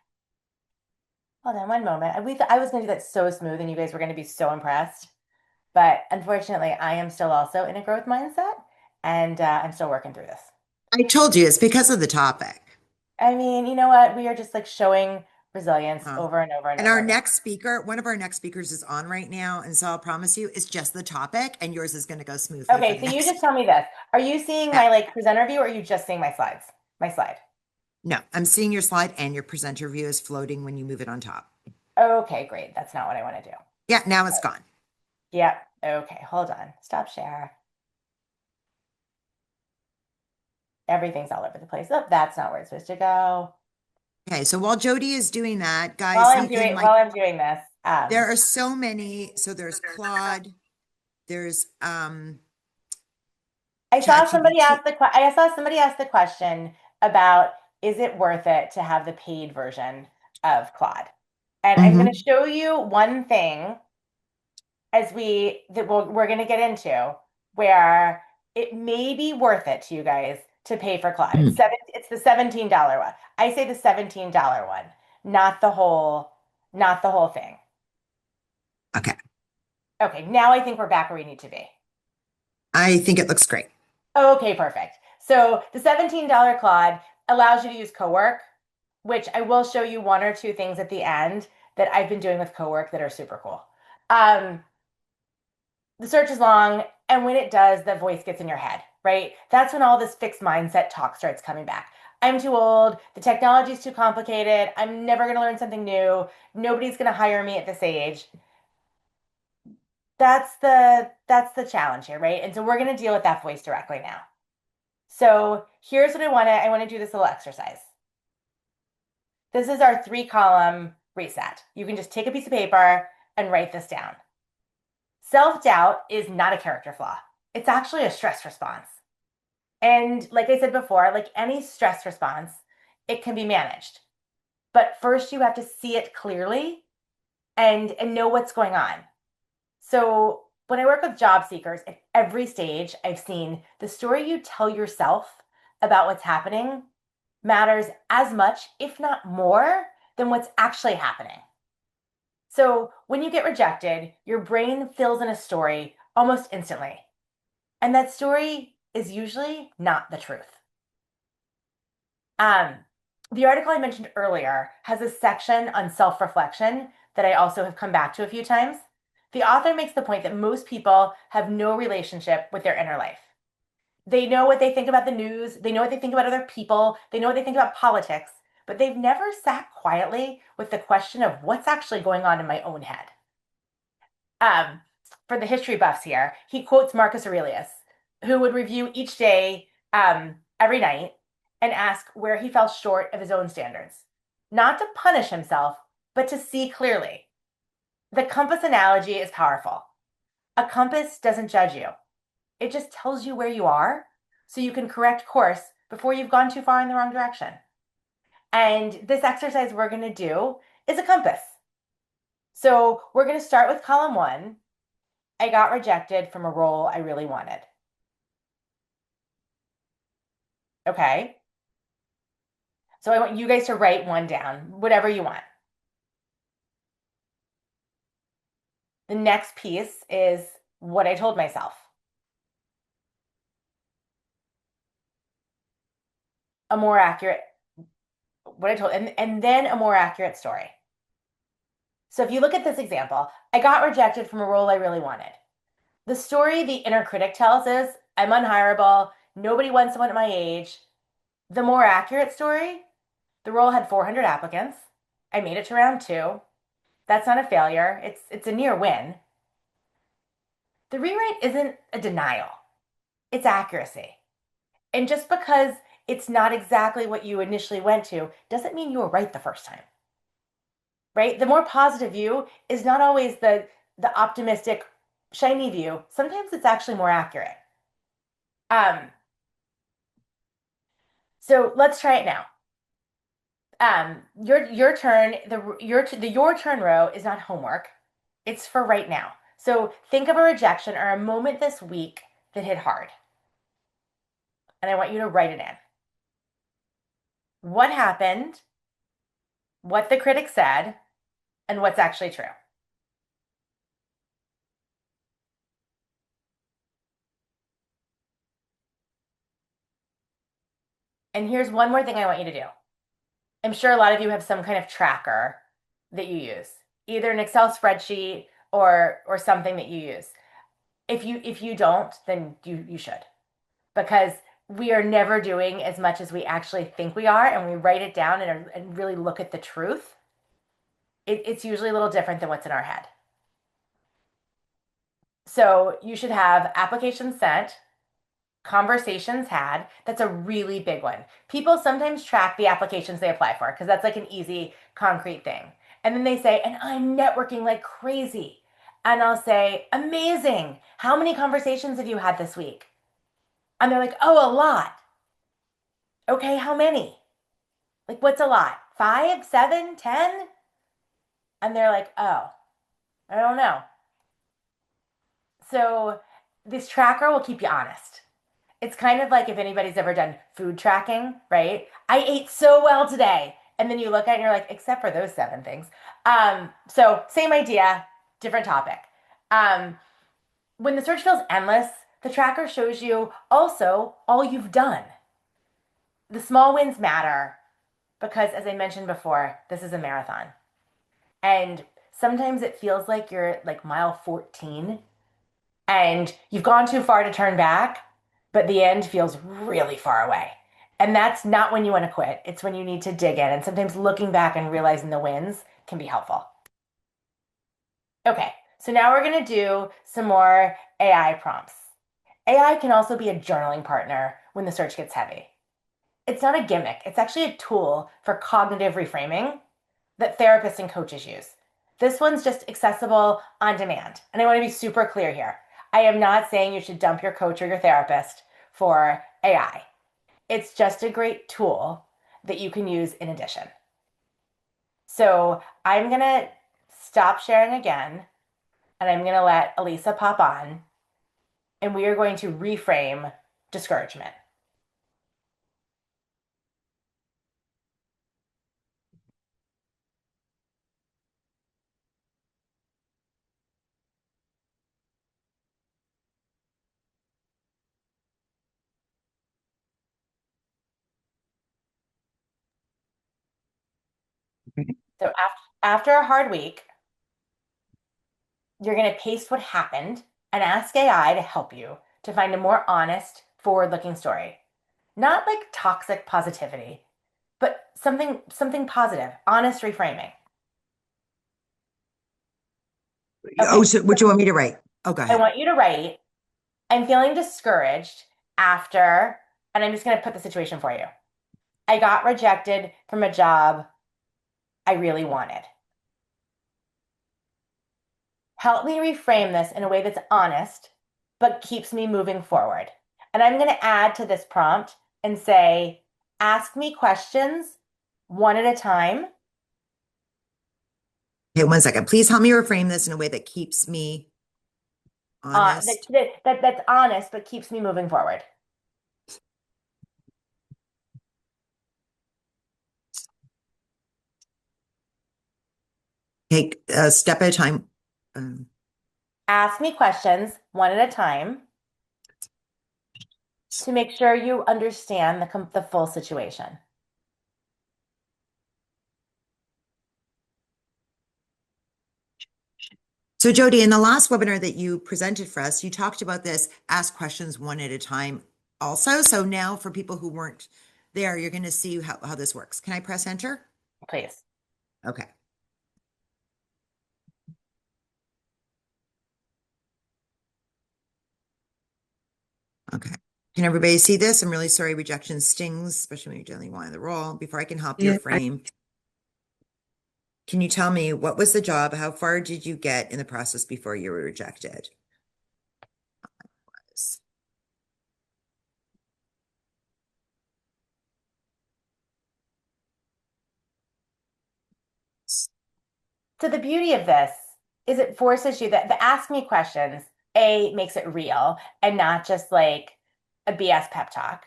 Hold on one moment. I was going to do that so smooth and you guys were going to be so impressed. But unfortunately, I am still also in a growth mindset and I'm still working through this. I told you it's because of the topic. I mean, you know what? We are just like showing resilience Huh. over and over and And over our again. next speaker, one of our next speakers is on right now. And so I'll promise you it's just the topic and yours is going to go smoothly for Okay, the so you next. just tell me this. Are you seeing Yeah. my like presenter view or are you just seeing my slides? My slide. No, I'm seeing your slide and your presenter view is floating when you move it on top. Okay, great. That's not what I want to do. Yeah, now it's gone. Yep. Okay, hold on. Stop share. Everything's all over the place. Oh, that's not where it's supposed to go. Okay, so while Jody is doing that, guys, LinkedIn, While like I'm doing this, there are so many. So there's Claude, there's ChatGPT. I saw somebody ask the question about is it worth it to have the paid version of Claude? And I'm going to Mhm. show you one thing we're going to get into where it may be worth it to you guys to pay for Claude. It's the $17 one. I say the $17 one, not the whole thing. Okay, Okay, now I think we're back where we need to be. I think it looks great. Okay, perfect. So the $17 Claude allows you to use Cowork, which I will show you one or two things at the end that I've been doing with Cowork that are super cool. The search is long, and when it does, the voice gets in your head, right? That's when all this fixed mindset talk starts coming back. I'm too old. The technology is too complicated. I'm never going to learn something new. Nobody's going to hire me at this age. That's the challenge here, right? And so we're going to deal with that voice directly now. So here's what I want to do this little exercise. This is our 3-column reset. You can just take a piece of paper and write this down. Self-doubt is not a character flaw. It's actually a stress response. And like I said before, like any stress response, it can be managed. But first you have to see it clearly and know what's going on. So when I work with job seekers at every stage, I've seen the story you tell yourself about what's happening matters as much, if not more, than what's actually happening. So when you get rejected, your brain fills in a story almost instantly. And that story is usually not the truth. The article I mentioned earlier has a section on self-reflection that I also have come back to a few times. The author makes the point that most people have no relationship with their inner life. They know what they think about the news, they know what they think about other people, they know what they think about politics, but they've never sat quietly with the question of what's actually going on in my own head. For the history buffs here, he quotes Marcus Aurelius, who would review each day every night and ask where he fell short of his own standards, not to punish himself, but to see clearly. The compass analogy is powerful. A compass doesn't judge you. It just tells you where you are so you can correct course before you've gone too far in the wrong direction. And this exercise we're going to do is a compass. So we're going to start with column one. I got rejected from a role I really wanted. Okay. So I want you guys to write one down, whatever you want. The next piece is what I told myself. A more accurate, what I told, and then a more accurate story. So if you look at this example, I got rejected from a role I really wanted. The story the inner critic tells is I'm unhireable, nobody wants someone at my age. The more accurate story, the role had 400 applicants. I made it to round two. That's not a failure. It's a near win. The rewrite isn't a denial. It's accuracy. And just because it's not exactly what you initially went to doesn't mean you were right the first time. Right? The more positive view is not always the optimistic, shiny view. Sometimes it's actually more accurate. Um, so let's try it now. Your turn, the your turn row is not homework. It's for right now. So think of a rejection or a moment this week that hit hard. And I want you to write it in. What happened, what the critic said, and what's actually true. And here's one more thing I want you to do. I'm sure a lot of you have some kind of tracker that you use, either an Excel spreadsheet or something that you use. If you don't, then you should, because we are never doing as much as we actually think we are, and we write it down and really look at the truth. It's usually a little different than what's in our head. So you should have applications sent, conversations had. That's a really big one. People sometimes track the applications they apply for because that's like an easy, concrete thing. And then they say, and I'm networking like crazy. And I'll say, amazing. How many conversations have you had this week? And they're like, oh, a lot. Okay, how many? Like, what's a lot? 5, 7, 10? And they're like, oh, I don't know. So this tracker will keep you honest. It's kind of like if anybody's ever done food tracking, right? I ate so well today. And then you look at it and you're like, except for those 7 things. So same idea, different topic. When the search feels endless, the tracker shows you also all you've done. The small wins matter because, as I mentioned before, this is a marathon. And sometimes it feels like you're like mile 14 and you've gone too far to turn back, but the end feels really far away. And that's not when you want to quit. It's when you need to dig in. And sometimes looking back and realizing the wins can be helpful. Okay, so now we're going to do some more AI prompts. AI can also be a journaling partner when the search gets heavy. It's not a gimmick, it's actually a tool for cognitive reframing that therapists and coaches use. This one's just accessible on demand. And I want to be super clear here. I am not saying you should dump your coach or your therapist for AI. It's just a great tool that you can use in addition. So I'm going to stop sharing again, and I'm going to let Elisa pop on, and we are going to reframe discouragement. So after a hard week, you're going to paste what happened and ask AI to help you to find a more honest, forward-looking story. Not like toxic positivity, but something positive, honest reframing. Oh, Okay, so what do you want me to write? Oh, go I ahead. want you to write, I'm feeling discouraged after, and I'm just going to put the situation for you. I got rejected from a job I really wanted. Help me reframe this in a way that's honest, but keeps me moving forward. And I'm going to add to this prompt and say, ask me questions one at a time. Okay, one second. Please help me reframe this in a way that keeps me honest. That's honest, but keeps me moving forward. Take a step at a time. Um, Ask me questions one at a time to make sure you understand the full situation. So, Jody, in the last webinar that you presented for us, you talked about this ask questions one at a time also. So now for people who weren't there, you're going to see how this works. Can I press enter? Please. Okay. Okay. Can everybody see this? I'm really sorry rejection stings, especially when you're dealing with one in the role. Before I can help your Yeah. frame, can you tell me what was the job? How far did you get in the process before you were rejected? So the beauty of this is it forces you that the ask me questions, A, makes it real and not just like a BS pep talk.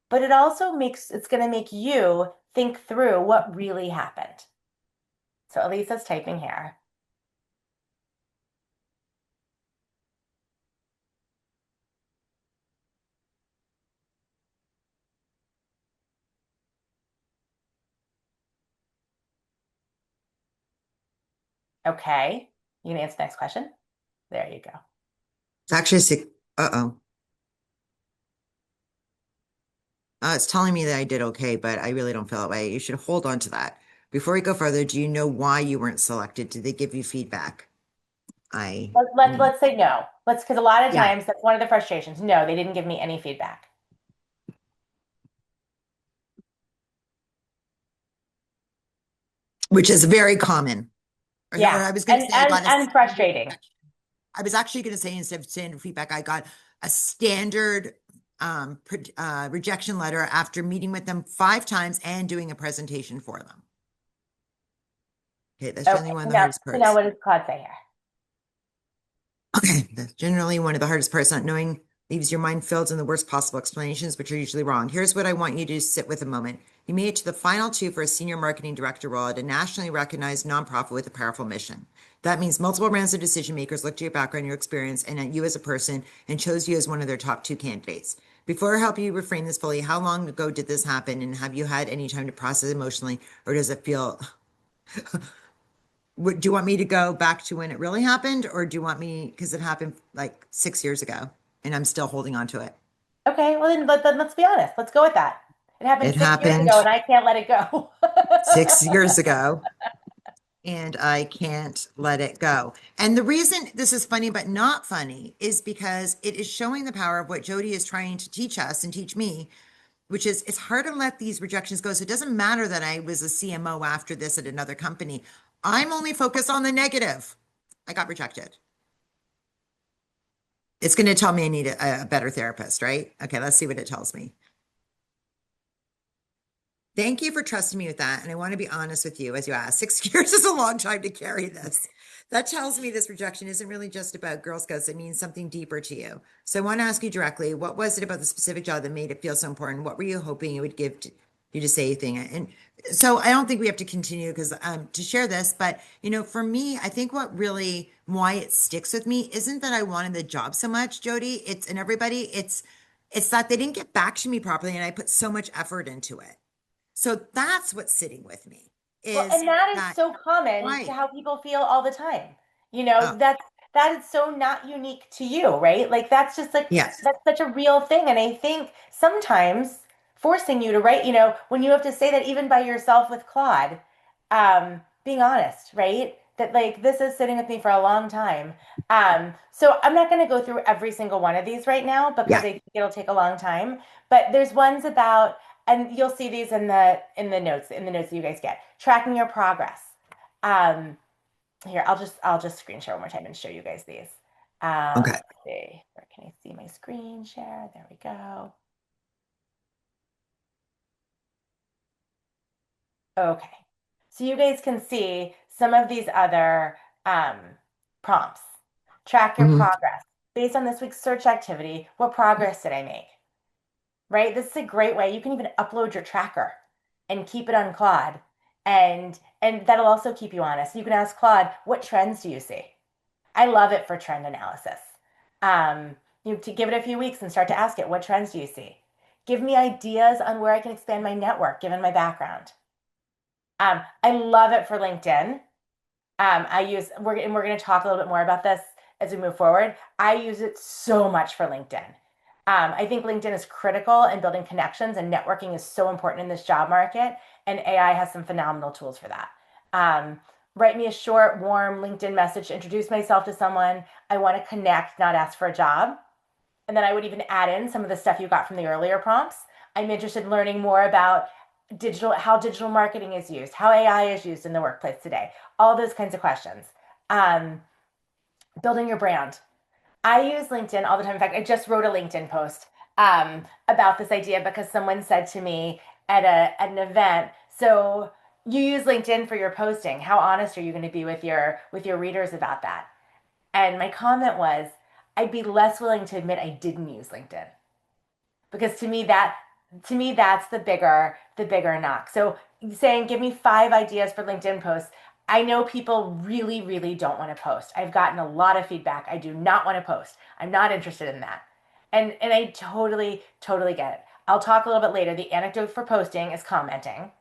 But it also it's going to make you think through what really happened. So Elisa's typing here. Okay. You can answer the next question. There you go. It's actually six. Uh-oh. It's telling me that I did okay, but I really don't feel that way. You should hold on to that. Before we go further, do you know why you weren't selected? Did they give you feedback? I need, Let's say no. Because a lot of yeah, times that's one of the frustrations. No, they didn't give me any feedback. which is very common. Or Yeah. I was going to say I got a And standard frustrating. feedback. I was actually going to say instead of standard feedback, I got a standard rejection letter after meeting with them 5 times and doing a presentation for them. Okay, that's Okay. generally one of the hardest So now parts. what does Claude say here? Okay, that's generally one of the hardest parts. Not knowing leaves your mind filled in the worst possible explanations, which are usually wrong. Here's what I want you to sit with a moment. You made it to the final two for a senior marketing director role at a nationally recognized nonprofit with a powerful mission. That means multiple rounds of decision makers looked at your background, your experience, and at you as a person and chose you as one of their top 2 candidates. Before I help you reframe this fully, how long ago did this happen? And have you had any time to process emotionally, or does it feel do you want me to go back to when it really happened, or do you want me, because it happened like 6 years ago and I'm still holding on to it? Okay, well then let's be honest. Let's go with that. It happened It 6 years ago happened and I can't let it go. 6 years ago and I can't let it go. And the reason this is funny but not funny is because it is showing the power of what Jody is trying to teach us and teach me, which is it's hard to let these rejections go. So it doesn't matter that I was a CMO after this at another company. I'm only focused on the negative. I got rejected. It's going to tell me I need a better therapist, right? Okay, let's see what it tells me. Thank you for trusting me with that. And I want to be honest with you as you asked. 6 years is a long time to carry this. That tells me this rejection isn't really just about Girl Scouts. It means something deeper to you. So I want to ask you directly, what was it about the specific job that made it feel so important? What were you hoping it would give you to say thing? And so I don't think we have to continue because to share this, but for me, I think why it sticks with me isn't that I wanted the job so much, Jody. And everybody, it's that they didn't get back to me properly, and I put so much effort into it. So that's what's sitting with me Well, is and that is that so common to why? how people feel all the time. You know, Oh, that is so not unique to you, right? Like that's just like yes. that's such a real thing. And I think sometimes forcing you to write, when you have to say that even by yourself with Claude, being honest, right? That like this is sitting with me for a long time. So I'm not going to go through every single one of these right now because Yeah. I think it'll take a long time. But there's ones about, and you'll see these in the notes that you guys get, tracking your progress. Um, Here, I'll just screen share one more time and show you guys these. Okay. Let's see, where can I see my screen share? There we go. Okay. So you guys can see some of these other um, prompts. Track your Hmm. progress. Based on this week's search activity, what progress did I make? Right? This is a great way. You can even upload your tracker and keep it on Claude. And that'll also keep you honest. You can ask Claude, what trends do you see? I love it for trend analysis. You to give it a few weeks and start to ask it, what trends do you see? Give me ideas on where I can expand my network given my background. I love it for LinkedIn. We're going to talk a little bit more about this as we move forward. I use it so much for LinkedIn. I think LinkedIn is critical in building connections, and networking is so important in this job market. And AI has some phenomenal tools for that. Um, Write me a short, warm LinkedIn message to introduce myself to someone. I want to connect, not ask for a job. And then I would even add in some of the stuff you got from the earlier prompts. I'm interested in learning more about how digital marketing is used, how AI is used in the workplace today, all those kinds of questions. Um, Building your brand. I use LinkedIn all the time. In fact, I just wrote a LinkedIn post about this idea because someone said to me at an event, "So you use LinkedIn for your posting. How honest are you going to be with your readers about that?" And my comment was, I'd be less willing to admit I didn't use LinkedIn because to me that's the bigger knock. So saying give me 5 ideas for LinkedIn posts. I know people really don't want to post. I've gotten a lot of feedback. I do not want to post. I'm not interested in that. And I totally get it. I'll talk a little bit later. The anecdote for posting is commenting.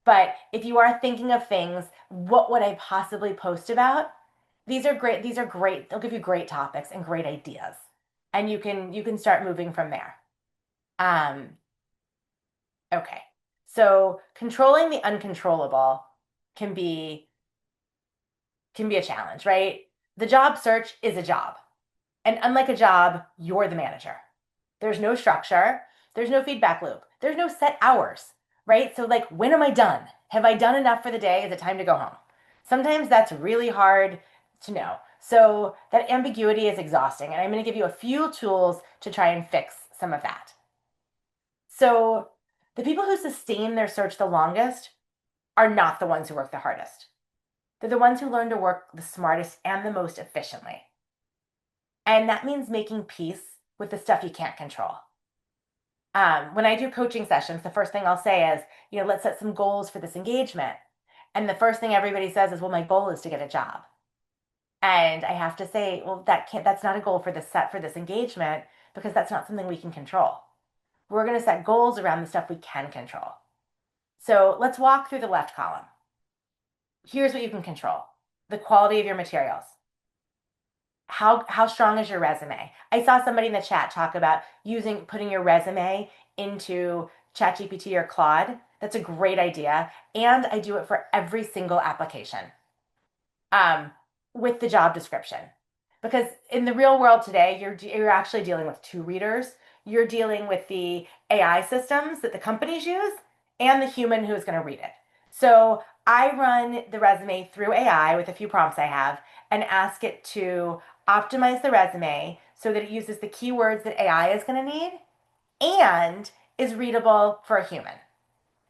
But if you are thinking of things, what would I possibly post about? These are great. These are great. They'll give you great topics and great ideas. And you can start moving from there. Um, okay. So controlling the uncontrollable can be can be a challenge, right? The job search is a job. And unlike a job, you're the manager. There's no structure, there's no feedback loop, there's no set hours, right? So like when am I done? Have I done enough for the day? Is it time to go home? Sometimes that's really hard to know. So that ambiguity is exhausting. And I'm going to give you a few tools to try and fix some of that. So the people who sustain their search the longest are not the ones who work the hardest. They're the ones who learn to work the smartest and the most efficiently. And that means making peace with the stuff you can't control. When I do coaching sessions, the first thing I'll say is, let's set some goals for this engagement. And the first thing everybody says is, well, my goal is to get a job. And I have to say, well, that's not a goal for this engagement because that's not something we can control. We're going to set goals around the stuff we can control. So let's walk through the left column. Here's what you can control: the quality of your materials. How strong is your resume? I saw somebody in the chat talk about putting your resume into ChatGPT or Claude. That's a great idea. And I do it for every single application um, with the job description. Because in the real world today, you're actually dealing with two readers. You're dealing with the AI systems that the companies use and the human who is going to read it. So I run the resume through AI with a few prompts I have and ask it to optimize the resume so that it uses the keywords that AI is going to need and is readable for a human.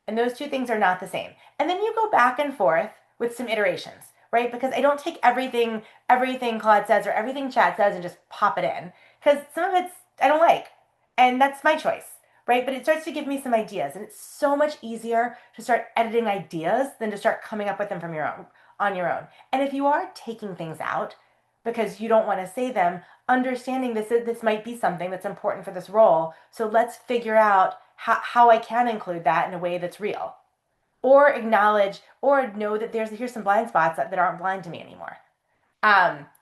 And those two things are not the same. And then you go back and forth with some iterations, right? Because I don't take everything Claude says or everything chat says and just pop it in. Because some of it's I don't like. And that's my choice, right? But it starts to give me some ideas. And it's so much easier to start editing ideas than to start coming up with them on your own. And if you are taking things out because you don't want to say them, understanding this might be something that's important for this role. So let's figure out how I can include that in a way that's real, or acknowledge or know that here's some blind spots that aren't blind to me anymore.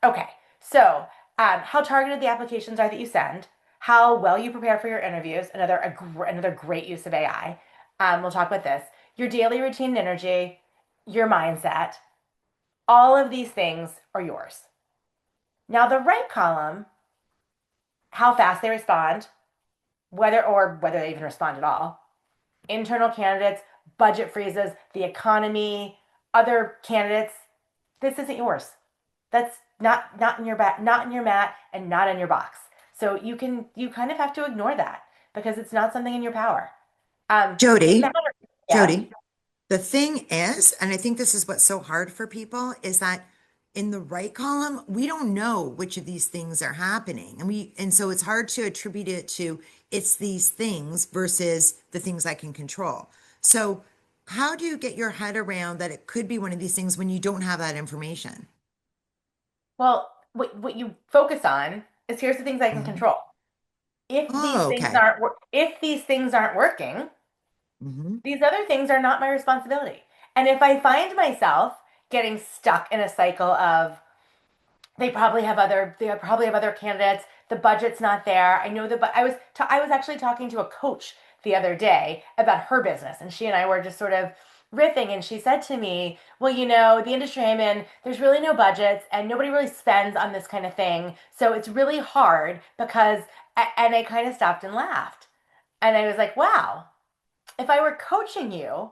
Okay, so how targeted the applications are that you send, how well you prepare for your interviews, another great use of AI. We'll talk about this. Your daily routine and energy, your mindset, all of these things are yours. Now the right column, how fast they respond, whether they even respond at all, internal candidates, budget freezes, the economy, other candidates, this isn't yours. That's not in your back, not in your mat, and not in your box. So you kind of have to ignore that because it's not something in your power. It Jody, matters. Yeah. Jody, the thing is, and I think this is what's so hard for people, is that in the right column, we don't know which of these things are happening. And so it's hard to attribute it to it's these things versus the things I can control. So how do you get your head around that it could be one of these things when you don't have that information? Well, what you focus on is here's the things I can Mhm. control. Oh, okay. If these things aren't working, Hmm. these other things are not my responsibility. And if I find myself getting stuck in a cycle of they probably have other candidates, the budget's not there. I know but I was actually talking to a coach the other day about her business, and she and I were just sort of riffing, and she said to me, well, the industry I'm in, there's really no budgets and nobody really spends on this kind of thing, so it's really hard because and I kind of stopped and laughed, and I was like, wow, if I were coaching you,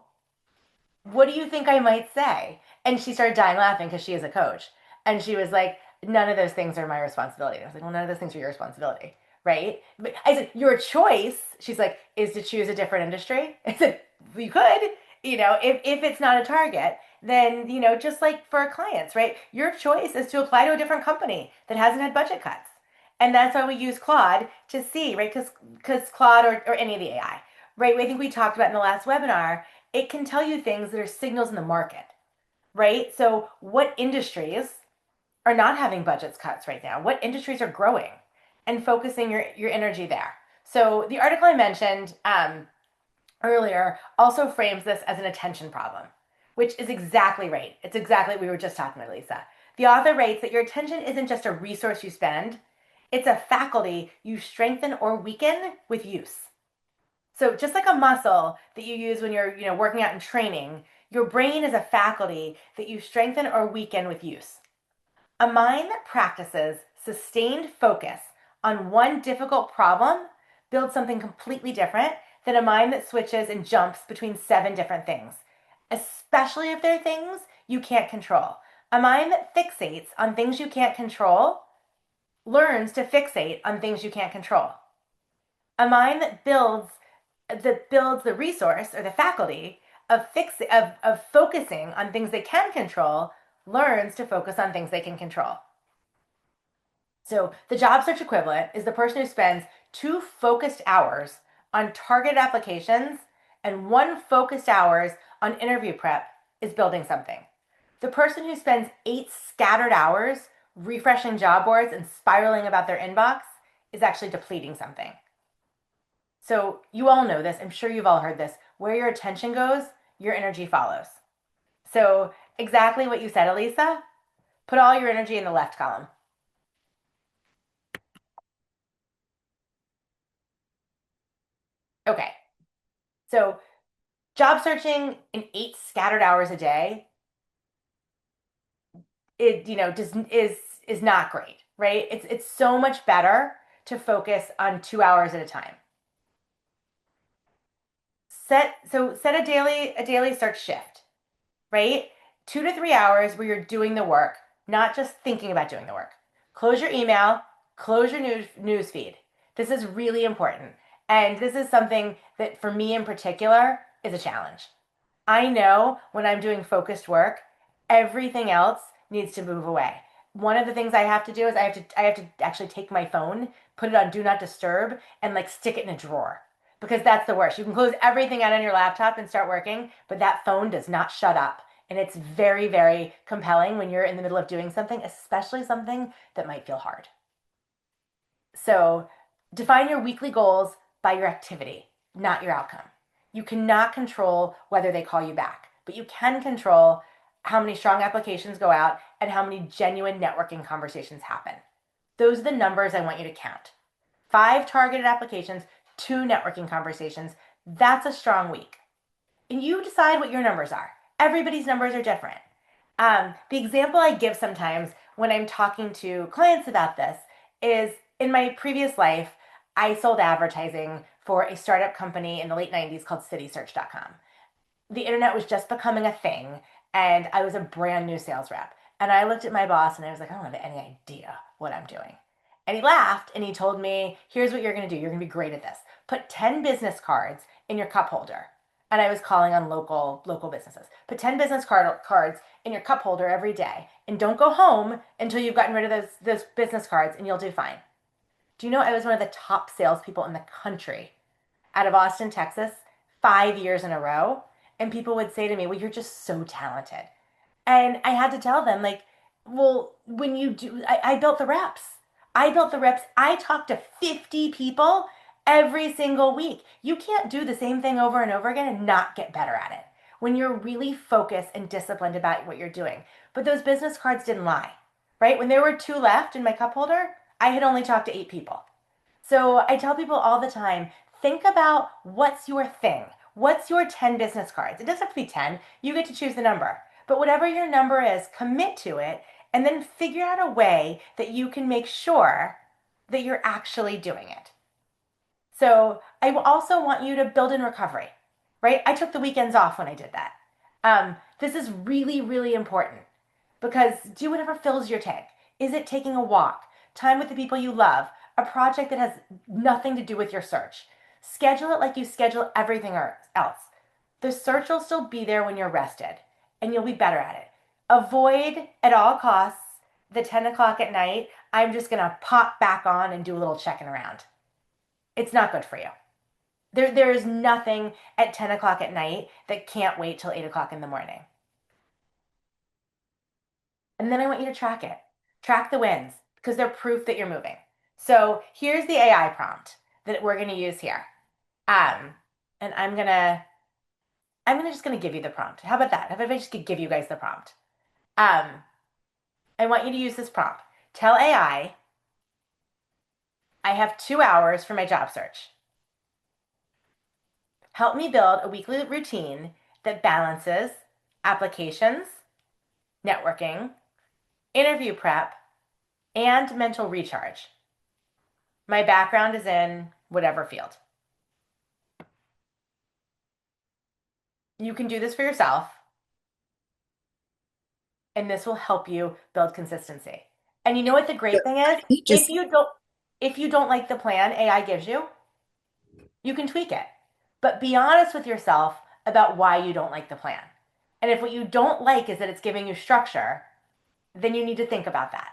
what do you think I might say? And she started dying laughing because she is a coach. And she was like, none of those things are my responsibility. I was like, well, none of those things are your responsibility. Right. But I said, your choice, she's like, is to choose a different industry. I said, you could, if it's not a target, then, just like for our clients, right? Your choice is to apply to a different company that hasn't had budget cuts. And that's why we use Claude to see, right? Because Claude or any of the AI, right? I think we talked about in the last webinar, it can tell you things that are signals in the market, right? So, what industries are not having budgets cuts right now? What industries are growing? And focusing your energy there. So, the article I mentioned earlier also frames this as an attention problem, which is exactly right. It's exactly what we were just talking about, Lisa. The author writes that your attention isn't just a resource you spend, it's a faculty you strengthen or weaken with use. So just like a muscle that you use when you're, working out and training, your brain is a faculty that you strengthen or weaken with use. A mind that practices sustained focus on one difficult problem builds something completely different than a mind that switches and jumps between seven different things, especially if they're things you can't control. A mind that fixates on things you can't control learns to fixate on things you can't control. A mind that builds the resource or the faculty of focusing on things they can control learns to focus on things they can control. So the job search equivalent is the person who spends 2 focused hours on targeted applications and 1 focused hours on interview prep is building something. The person who spends 8 scattered hours refreshing job boards and spiraling about their inbox is actually depleting something. So you all know this. I'm sure you've all heard this. Where your attention goes, your energy follows. So exactly what you said, Elisa. Put all your energy in the left column. Okay. So job searching in 8 scattered hours a day, it just is not great, right? It's so much better to focus on 2 hours at a time. Set a daily search shift, right? 2 to 3 hours where you're doing the work, not just thinking about doing the work. Close your email, close your news feed. This is really important. And this is something that for me in particular is a challenge. I know when I'm doing focused work, everything else needs to move away. One of the things I have to do is I have to actually take my phone, put it on do not disturb, and like stick it in a drawer. Because that's the worst. You can close everything out on your laptop and start working, but that phone does not shut up. And it's very, very compelling when you're in the middle of doing something, especially something that might feel hard. So define your weekly goals by your activity, not your outcome. You cannot control whether they call you back, but you can control how many strong applications go out and how many genuine networking conversations happen. Those are the numbers I want you to count. 5 targeted applications, 2 networking conversations. That's a strong week. And you decide what your numbers are. Everybody's numbers are different. The example I give sometimes when I'm talking to clients about this is in my previous life, I sold advertising for a startup company in the late 90s called citysearch.com. The internet was just becoming a thing, and I was a brand new sales rep. And I looked at my boss and I was like, I don't have any idea what I'm doing. And he laughed and he told me, here's what you're going to do. You're going to be great at this. Put 10 business cards in your cup holder. And I was calling on local businesses. Put 10 cards in your cup holder every day. And don't go home until you've gotten rid of those business cards and you'll do fine. Do you know I was one of the top salespeople in the country out of Austin, Texas, 5 years in a row? And people would say to me, well, you're just so talented. And I had to tell them, like, well, when you do, I built the reps. I built the reps. I talked to 50 people every single week. You can't do the same thing over and over again and not get better at it when you're really focused and disciplined about what you're doing. But those business cards didn't lie, right? When there were two left in my cup holder, I had only talked to 8 people. So I tell people all the time, think about what's your thing. What's your 10 business cards? It doesn't have to be 10. You get to choose the number. But whatever your number is, commit to it and then figure out a way that you can make sure that you're actually doing it. So I also want you to build in recovery, right? I took the weekends off when I did that. This is really, really important because do whatever fills your tank. Is it taking a walk, time with the people you love, a project that has nothing to do with your search? Schedule it like you schedule everything else. The search will still be there when you're rested and you'll be better at it. Avoid at all costs the 10 o'clock at night. I'm just going to pop back on and do a little checking around. It's not good for you. There is nothing at 10 o'clock at night that can't wait till 8 o'clock in the morning. And then I want you to track it. Track the wins because they're proof that you're moving. So here's the AI prompt that we're going to use here. And I'm just gonna give you the prompt. How about that? How about if I just give you guys the prompt? I want you to use this prompt. Tell AI, I have 2 hours for my job search. Help me build a weekly routine that balances applications, networking, interview prep, and mental recharge. My background is in whatever field. You can do this for yourself, and this will help you build consistency. And you know what the great thing is? Just If you don't like the plan AI gives you, you can tweak it. But be honest with yourself about why you don't like the plan. And if what you don't like is that it's giving you structure, then you need to think about that.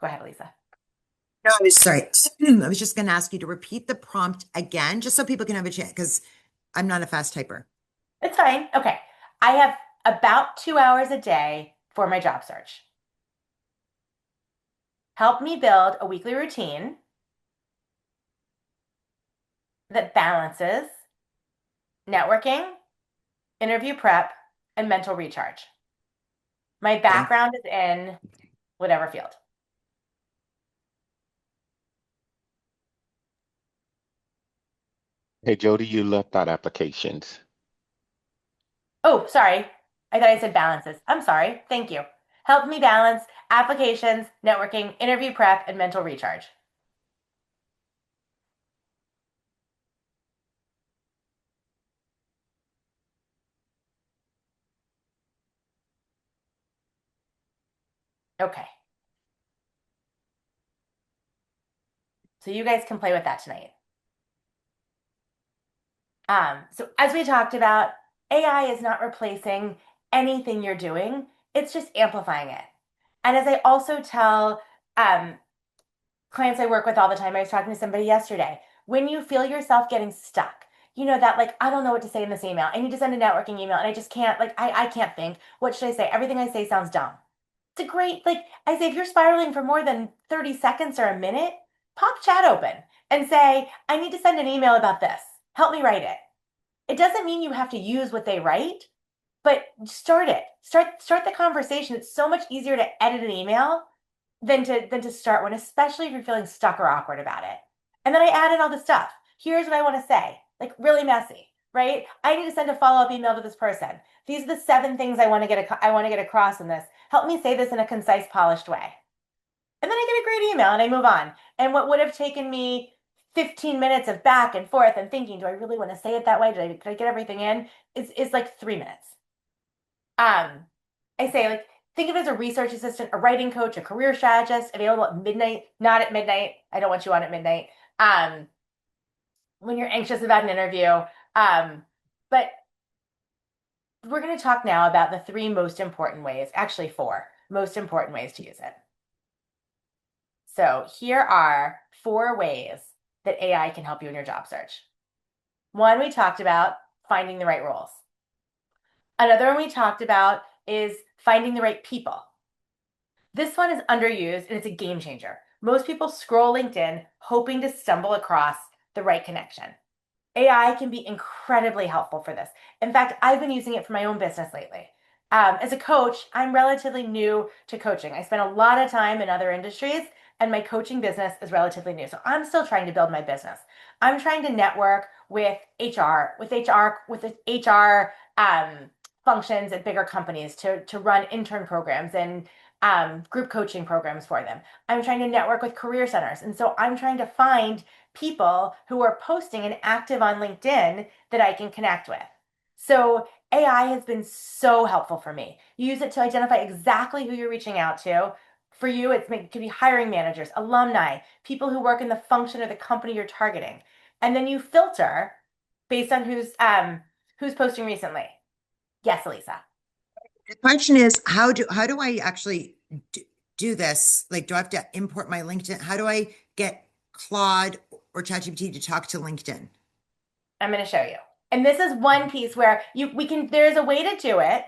Go ahead, Lisa. no, I was sorry. I was just going to ask you to repeat the prompt again, just so people can have a chance, because I'm not a fast typer. It's fine. Okay. I have about 2 hours a day for my job search. Help me build a weekly routine that balances networking, interview prep, and mental recharge. My background is in whatever field. Hey, Jody, you left out applications. Oh, sorry. I thought I said balances. I'm sorry. Thank you. Help me balance applications, networking, interview prep, and mental recharge. Okay. So you guys can play with that tonight. So as we talked about, AI is not replacing anything you're doing. It's just amplifying it. And as I also tell clients I work with all the time, I was talking to somebody yesterday, when you feel yourself getting stuck, you know, that like, I don't know what to say in this email. I need to send a networking email and I just can't, like, I can't think. What should I say? Everything I say sounds dumb. It's a great, like, I say, if you're spiraling for more than 30 seconds or a minute, pop chat open and say, I need to send an email about this. Help me write it. It doesn't mean you have to use what they write, but start it. Start the conversation. It's so much easier to edit an email than to start one, especially if you're feeling stuck or awkward about it. And then I added all the stuff. Here's what I want to say, like really messy, right? I need to send a follow-up email to this person. These are the 7 things I want to get across in this. Help me say this in a concise, polished way. And then I get a great email and I move on. And what would have taken me 15 minutes of back and forth and thinking, do I really want to say it that way? Did I get everything in? Is like 3 minutes. I say, like, think of it as a research assistant, a writing coach, a career strategist, available at midnight, not at midnight. I don't want you on at midnight. Um, when you're anxious about an interview. But we're going to talk now about the three most important ways, actually four most important ways to use it. So here are four ways that AI can help you in your job search. One, we talked about finding the right roles. Another one we talked about is finding the right people. This one is underused and it's a game changer. Most people scroll LinkedIn hoping to stumble across the right connection. AI can be incredibly helpful for this. In fact, I've been using it for my own business lately. As a coach, I'm relatively new to coaching. I spent a lot of time in other industries, and my coaching business is relatively new. So I'm still trying to build my business. I'm trying to network with HR functions at bigger companies to run intern programs and group coaching programs for them. I'm trying to network with career centers. And so I'm trying to find people who are posting and active on LinkedIn that I can connect with. So AI has been so helpful for me. You use it to identify exactly who you're reaching out to. For you, it could be hiring managers, alumni, people who work in the function or the company you're targeting. And then you filter based on who's posting recently. Yes, Elisa. The question is, how do I actually do this? Like, do I have to import my LinkedIn? How do I get Claude or ChatGPT to talk to LinkedIn? I'm going to show you. And this is one piece where there's a way to do it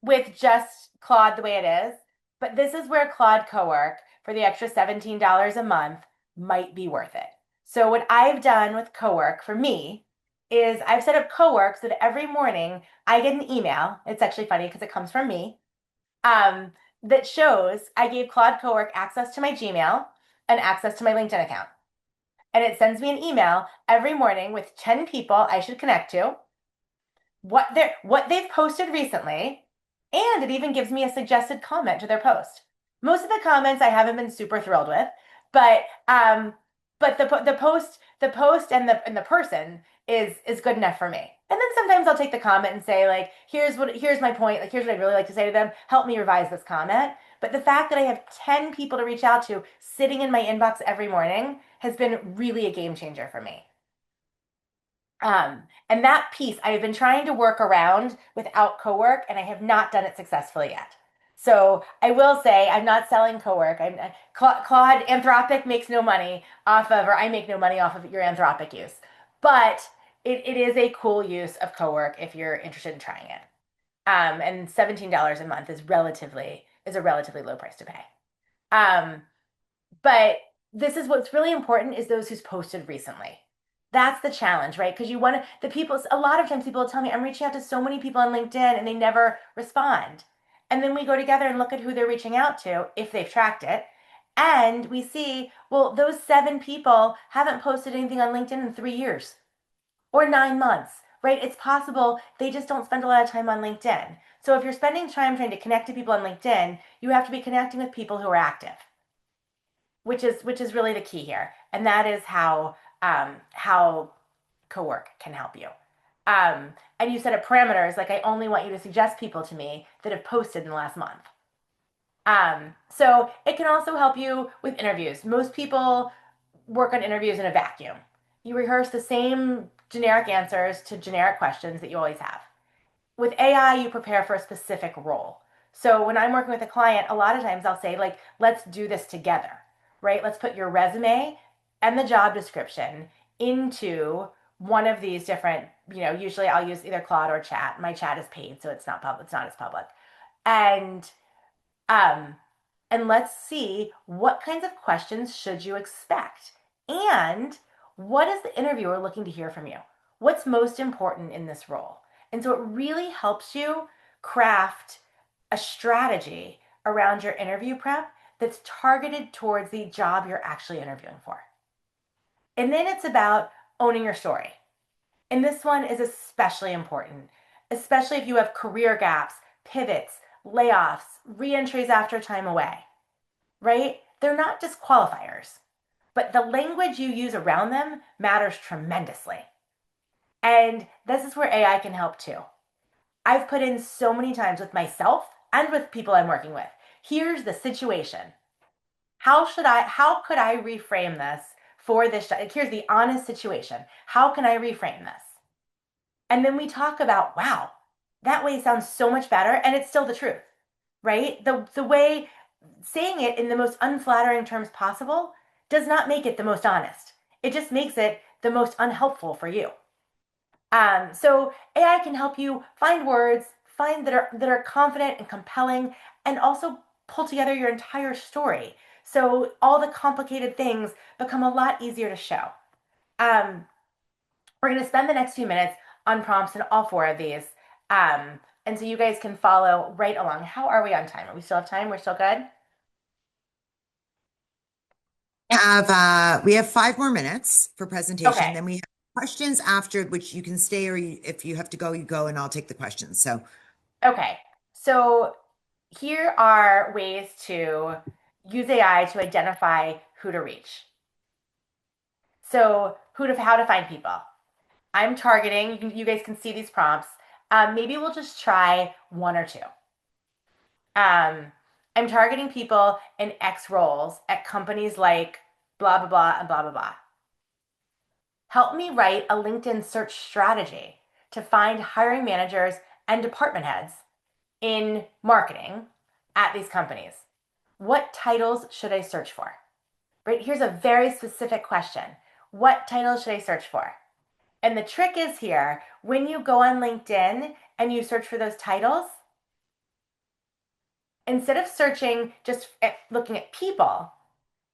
with just Claude the way it is, but this is where Claude Cowork for the extra $17 a month might be worth it. So what I've done with Cowork for me is I've set up Cowork so that every morning I get an email. It's actually funny because it comes from me. That shows I gave Claude Cowork access to my Gmail and access to my LinkedIn account. And it sends me an email every morning with 10 people I should connect to, what they've posted recently, and it even gives me a suggested comment to their post. Most of the comments I haven't been super thrilled with, but the post and the person is good enough for me. And then sometimes I'll take the comment and say, like, here's my point, like, here's what I'd really like to say to them, help me revise this comment. But the fact that I have 10 people to reach out to sitting in my inbox every morning has been really a game changer for me. And that piece I have been trying to work around without Cowork, and I have not done it successfully yet. So I will say I'm not selling Cowork. Claude Anthropic makes no money off of, or I make no money off of your Anthropic use. But it is a cool use of Cowork if you're interested in trying it. And $17 a month is a relatively low price to pay. But this is what's really important is those who's posted recently. That's the challenge, right? Because you want to, a lot of times people will tell me, I'm reaching out to so many people on LinkedIn and they never respond. And then we go together and look at who they're reaching out to, if they've tracked it. And we see, well, those 7 people haven't posted anything on LinkedIn in 3 years or 9 months, right? It's possible they just don't spend a lot of time on LinkedIn. So if you're spending time trying to connect to people on LinkedIn, you have to be connecting with people who are active, which is really the key here. And that is how Cowork can help you. And you set up parameters like I only want you to suggest people to me that have posted in the last month. So it can also help you with interviews. Most people work on interviews in a vacuum. You rehearse the same generic answers to generic questions that you always have. With AI, you prepare for a specific role. So when I'm working with a client, a lot of times I'll say, like, let's do this together, right? Let's put your resume and the job description into one of these different, usually I'll use either Claude or chat. My chat is paid, so it's not public, it's not as public. And um, and let's see what kinds of questions should you expect, and what is the interviewer looking to hear from you? What's most important in this role? And so it really helps you craft a strategy around your interview prep that's targeted towards the job you're actually interviewing for. And then it's about owning your story. And this one is especially important, especially if you have career gaps, pivots, layoffs, reentries after time away, right? They're not disqualifiers, but the language you use around them matters tremendously. And this is where AI can help too. I've put in so many times with myself and with people I'm working with. Here's the situation. How could I reframe this for this? Here's the honest situation. How can I reframe this? And then we talk about, wow, that way sounds so much better. And it's still the truth, right? The way saying it in the most unflattering terms possible does not make it the most honest. It just makes it the most unhelpful for you. So AI can help you find words, find that are confident and compelling, and also pull together your entire story. So all the complicated things become a lot easier to show. Um, we're going to spend the next few minutes on prompts in all four of these. And so you guys can follow right along. How are we on time? Are we still have time? We're still good? We have 5 more minutes for presentation. Okay. Then we have questions after, which you can stay, or if you have to go, you go, and I'll take the questions. So, Okay. So here are ways to use AI to identify who to reach. So how to find people. I'm targeting, you guys can see these prompts. Maybe we'll just try one or two. I'm targeting people in X roles at companies like blah, blah, blah, and blah, blah, blah. Help me write a LinkedIn search strategy to find hiring managers and department heads in marketing at these companies. What titles should I search for? Right? Here's a very specific question. What titles should I search for? And the trick is here, when you go on LinkedIn and you search for those titles, instead of searching just looking at people,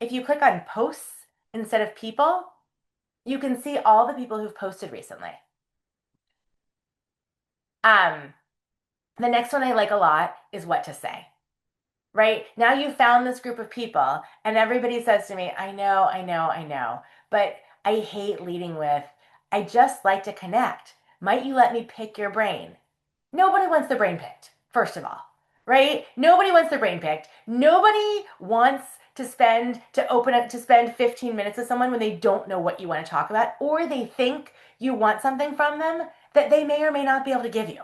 if you click on posts instead of people, you can see all the people who've posted recently. The next one I like a lot is what to say. Right? Now you've found this group of people, and everybody says to me, I know, but I hate leading with, I just like to connect. Might you let me pick your brain? Nobody wants their brain picked, first of all, right? Nobody wants their brain picked. Nobody wants to spend 15 minutes with someone when they don't know what you want to talk about, or they think you want something from them that they may or may not be able to give you.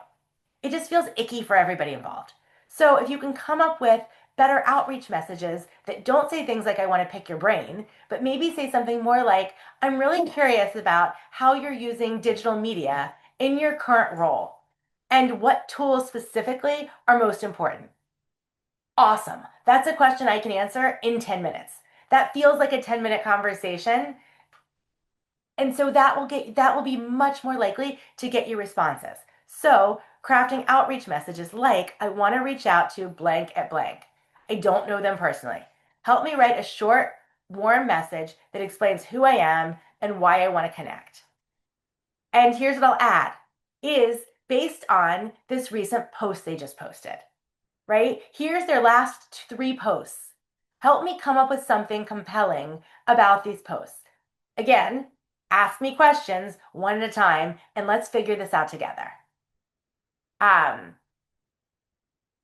It just feels icky for everybody involved. So if you can come up with better outreach messages that don't say things like, I want to pick your brain, but maybe say something more like, I'm really curious about how you're using digital media in your current role and what tools specifically are most important. Awesome. That's a question I can answer in 10 minutes. That feels like a 10-minute conversation. And so that will be much more likely to get you responses. So crafting outreach messages like, I want to reach out to blank at blank. I don't know them personally. Help me write a short, warm message that explains who I am and why I want to connect. And here's what I'll add is based on this recent post they just posted, right? Here's their last 3 posts. Help me come up with something compelling about these posts. Again, ask me questions one at a time, and let's figure this out together.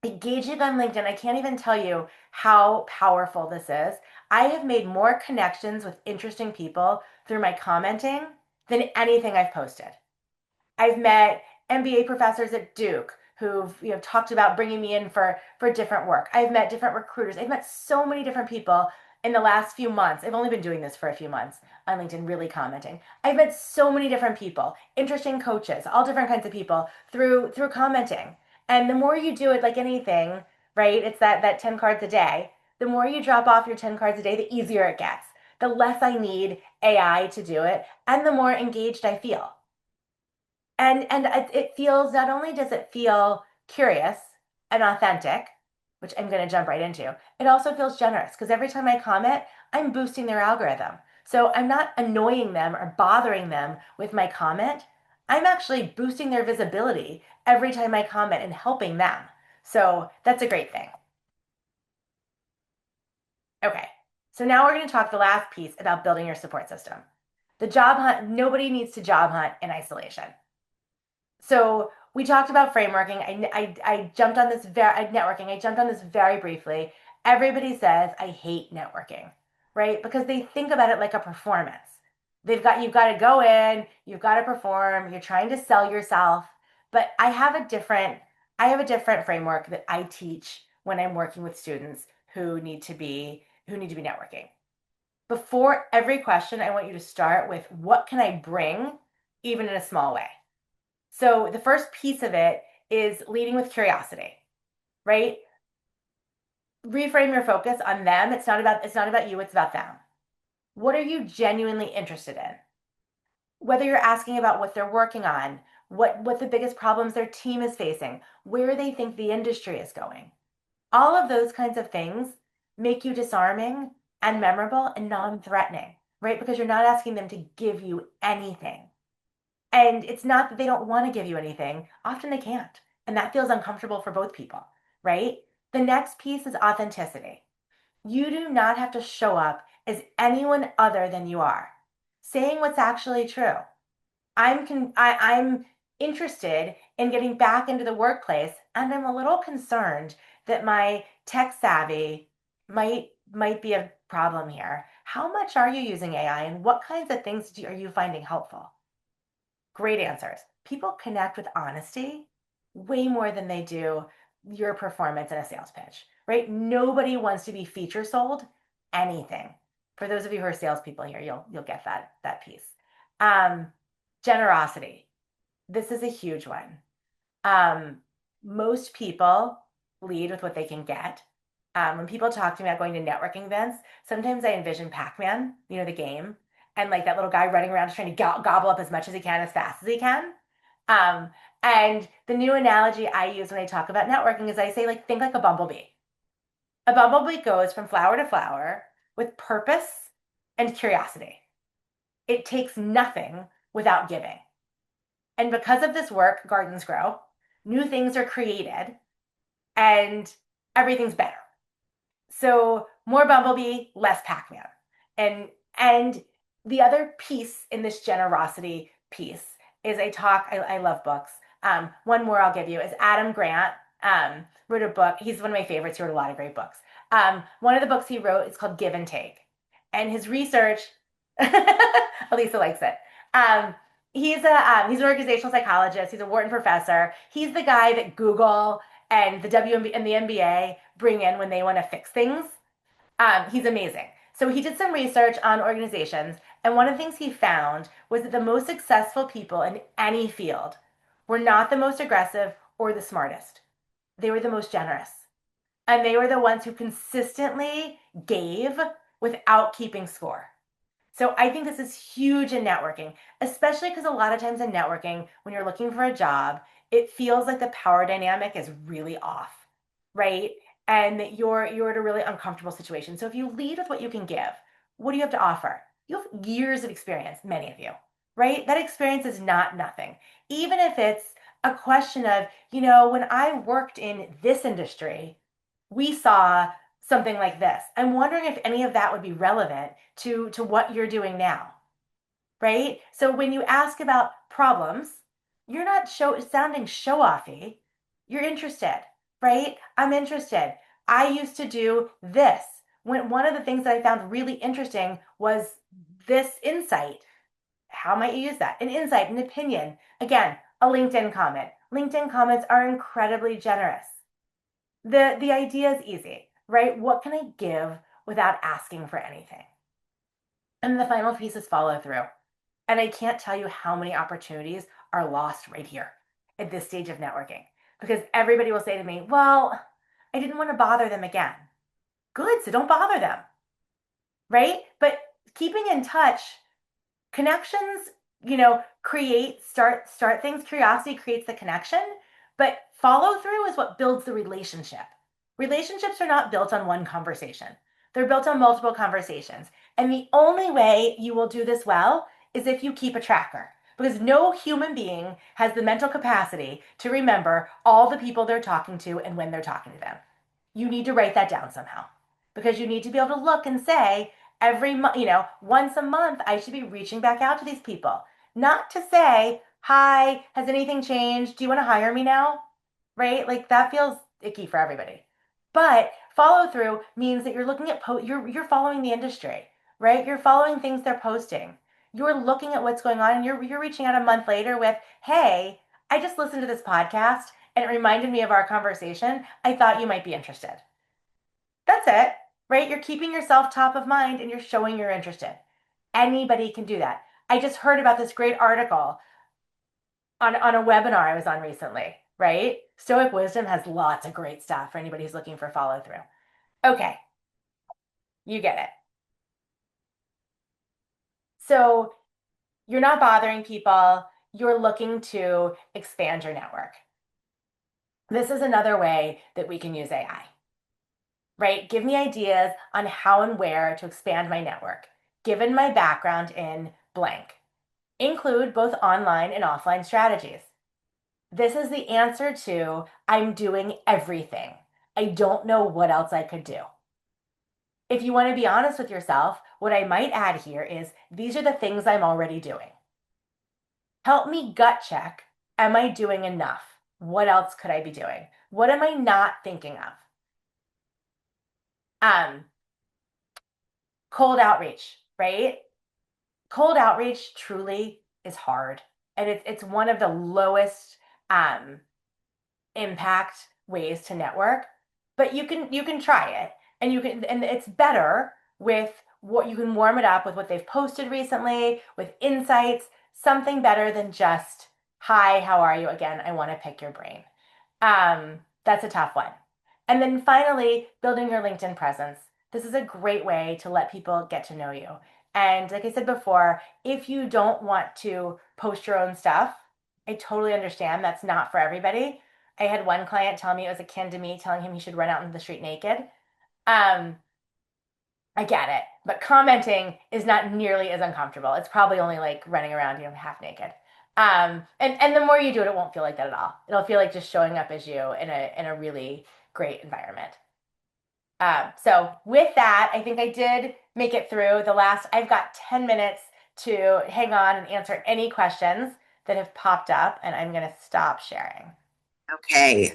Engaging on LinkedIn, I can't even tell you how powerful this is. I have made more connections with interesting people through my commenting than anything I've posted. I've met MBA professors at Duke who've talked about bringing me in for different work. I've met different recruiters. I've met so many different people in the last few months. I've only been doing this for a few months on LinkedIn, really commenting. I've met so many different people, interesting coaches, all different kinds of people through commenting. And the more you do it, like anything, right? It's that 10 cards a day. The more you drop off your 10 cards a day, the easier it gets. The less I need AI to do it, and the more engaged I feel. And it feels, not only does it feel curious and authentic, which I'm going to jump right into, it also feels generous because every time I comment, I'm boosting their algorithm. So I'm not annoying them or bothering them with my comment. I'm actually boosting their visibility every time I comment and helping them. So that's a great thing. Okay, so now we're going to talk the last piece about building your support system. The job hunt, nobody needs to job hunt in isolation. So we talked about frameworking. I jumped on this networking. I jumped on this very briefly. Everybody says I hate networking, right? Because they think about it like a performance. You've got to go in, you've got to perform, you're trying to sell yourself. But I have a different I have a different framework that I teach when I'm working with students who need to be networking. Before every question, I want you to start with what can I bring, even in a small way. So the first piece of it is leading with curiosity, right? Reframe your focus on them. It's not about you, it's about them. What are you genuinely interested in? Whether you're asking about what they're working on, what the biggest problems their team is facing, where they think the industry is going. All of those kinds of things make you disarming and memorable and non-threatening, right? Because you're not asking them to give you anything. And it's not that they don't want to give you anything. Often they can't. And that feels uncomfortable for both people, right? The next piece is authenticity. You do not have to show up as anyone other than you are. Saying what's actually true. I'm interested in getting back into the workplace, and I'm a little concerned that my tech savvy might be a problem here. How much are you using AI, and what kinds of things are you finding helpful? Great answers. People connect with honesty way more than they do your performance in a sales pitch, right? Nobody wants to be feature sold anything. For those of you who are salespeople here, you'll get that piece. Um, Generosity. This is a huge one. Um, Most people lead with what they can get. When people talk to me about going to networking events, sometimes I envision Pac-Man, the game, and like that little guy running around just trying to gobble up as much as he can as fast as he can. Um, and the new analogy I use when I talk about networking is I say, like, think like a bumblebee. A bumblebee goes from flower to flower with purpose and curiosity. It takes nothing without giving. And because of this work, gardens grow, new things are created, and everything's better. So more Bumblebee, less Pac-Man. And the other piece in this generosity piece is I love books. One more I'll give you is Adam Grant wrote a book. He's one of my favorites. He wrote a lot of great books. One of the books he wrote is called Give and Take. And his research, Elisa likes it. He's an organizational psychologist. He's a Wharton professor. He's the guy that Google and the WNB and the NBA bring in when they want to fix things. He's amazing. So he did some research on organizations, and one of the things he found was that the most successful people in any field were not the most aggressive or the smartest. They were the most generous. And they were the ones who consistently gave without keeping score. So I think this is huge in networking, especially because a lot of times in networking, when you're looking for a job, it feels like the power dynamic is really off, right? And that you're in a really uncomfortable situation. So if you lead with what you can give, what do you have to offer? You have years of experience, many of you, right? That experience is not nothing. Even if it's a question of, when I worked in this industry, we saw something like this. I'm wondering if any of that would be relevant to what you're doing now, right? So when you ask about problems, you're not sounding show-offy. You're interested, right? I'm interested. I used to do this. When one of the things that I found really interesting was this insight. How might you use that? An insight, an opinion. Again, a LinkedIn comment. LinkedIn comments are incredibly generous. The idea is easy, right? What can I give without asking for anything? And the final piece is follow through. And I can't tell you how many opportunities are lost right here at this stage of networking, because everybody will say to me, well, I didn't want to bother them again. Good, so don't bother them, right? But keeping in touch, connections, start things. Curiosity creates the connection, but follow through is what builds the relationship. Relationships are not built on one conversation. They're built on multiple conversations. And the only way you will do this well is if you keep a tracker, because no human being has the mental capacity to remember all the people they're talking to and when they're talking to them. You need to write that down somehow, because you need to be able to look and say, every month, once a month, I should be reaching back out to these people. Not to say, hi, has anything changed? Do you want to hire me now? Right? Like that feels icky for everybody. But follow through means that you're looking at you're following the industry, right? You're following things they're posting. You're looking at what's going on, and you're reaching out a month later with, hey, I just listened to this podcast and it reminded me of our conversation. I thought you might be interested. That's it, right? You're keeping yourself top of mind and you're showing you're interested. Anybody can do that. I just heard about this great article on a webinar I was on recently, right? Stoic Wisdom has lots of great stuff for anybody who's looking for follow through. Okay, you get it. So you're not bothering people, you're looking to expand your network. This is another way that we can use AI, right? Give me ideas on how and where to expand my network, given my background in blank. Include both online and offline strategies. This is the answer to I'm doing everything. I don't know what else I could do. If you want to be honest with yourself, what I might add here is these are the things I'm already doing. Help me gut check. Am I doing enough? What else could I be doing? What am I not thinking of? Cold outreach, right? Cold outreach truly is hard. And it's one of the lowest impact ways to network, but you can try it, and it's better with what you can warm it up with what they've posted recently, with insights, something better than just, hi, how are you? Again, I want to pick your brain. That's a tough one. And then finally, building your LinkedIn presence. This is a great way to let people get to know you. And like I said before, if you don't want to post your own stuff, I totally understand that's not for everybody. I had one client tell me it was akin to me telling him he should run out into the street naked. I get it, but commenting is not nearly as uncomfortable. It's probably only like running around, half naked. And the more you do it, it won't feel like that at all. It'll feel like just showing up as you in a really great environment. So with that, I think I did make it through the last. I've got 10 minutes to hang on and answer any questions that have popped up, and I'm going to stop sharing. Okay.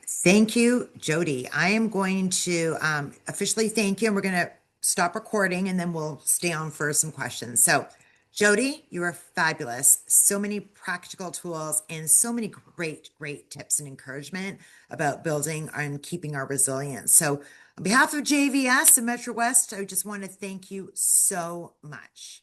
Thank you, Jody. I am going to officially thank you, and we're going to stop recording and then we'll stay on for some questions. So, Jody, you are fabulous. So many practical tools and so many great tips and encouragement about building and keeping our resilience. So, on behalf of JVS and Metro West, I just want to thank you so much.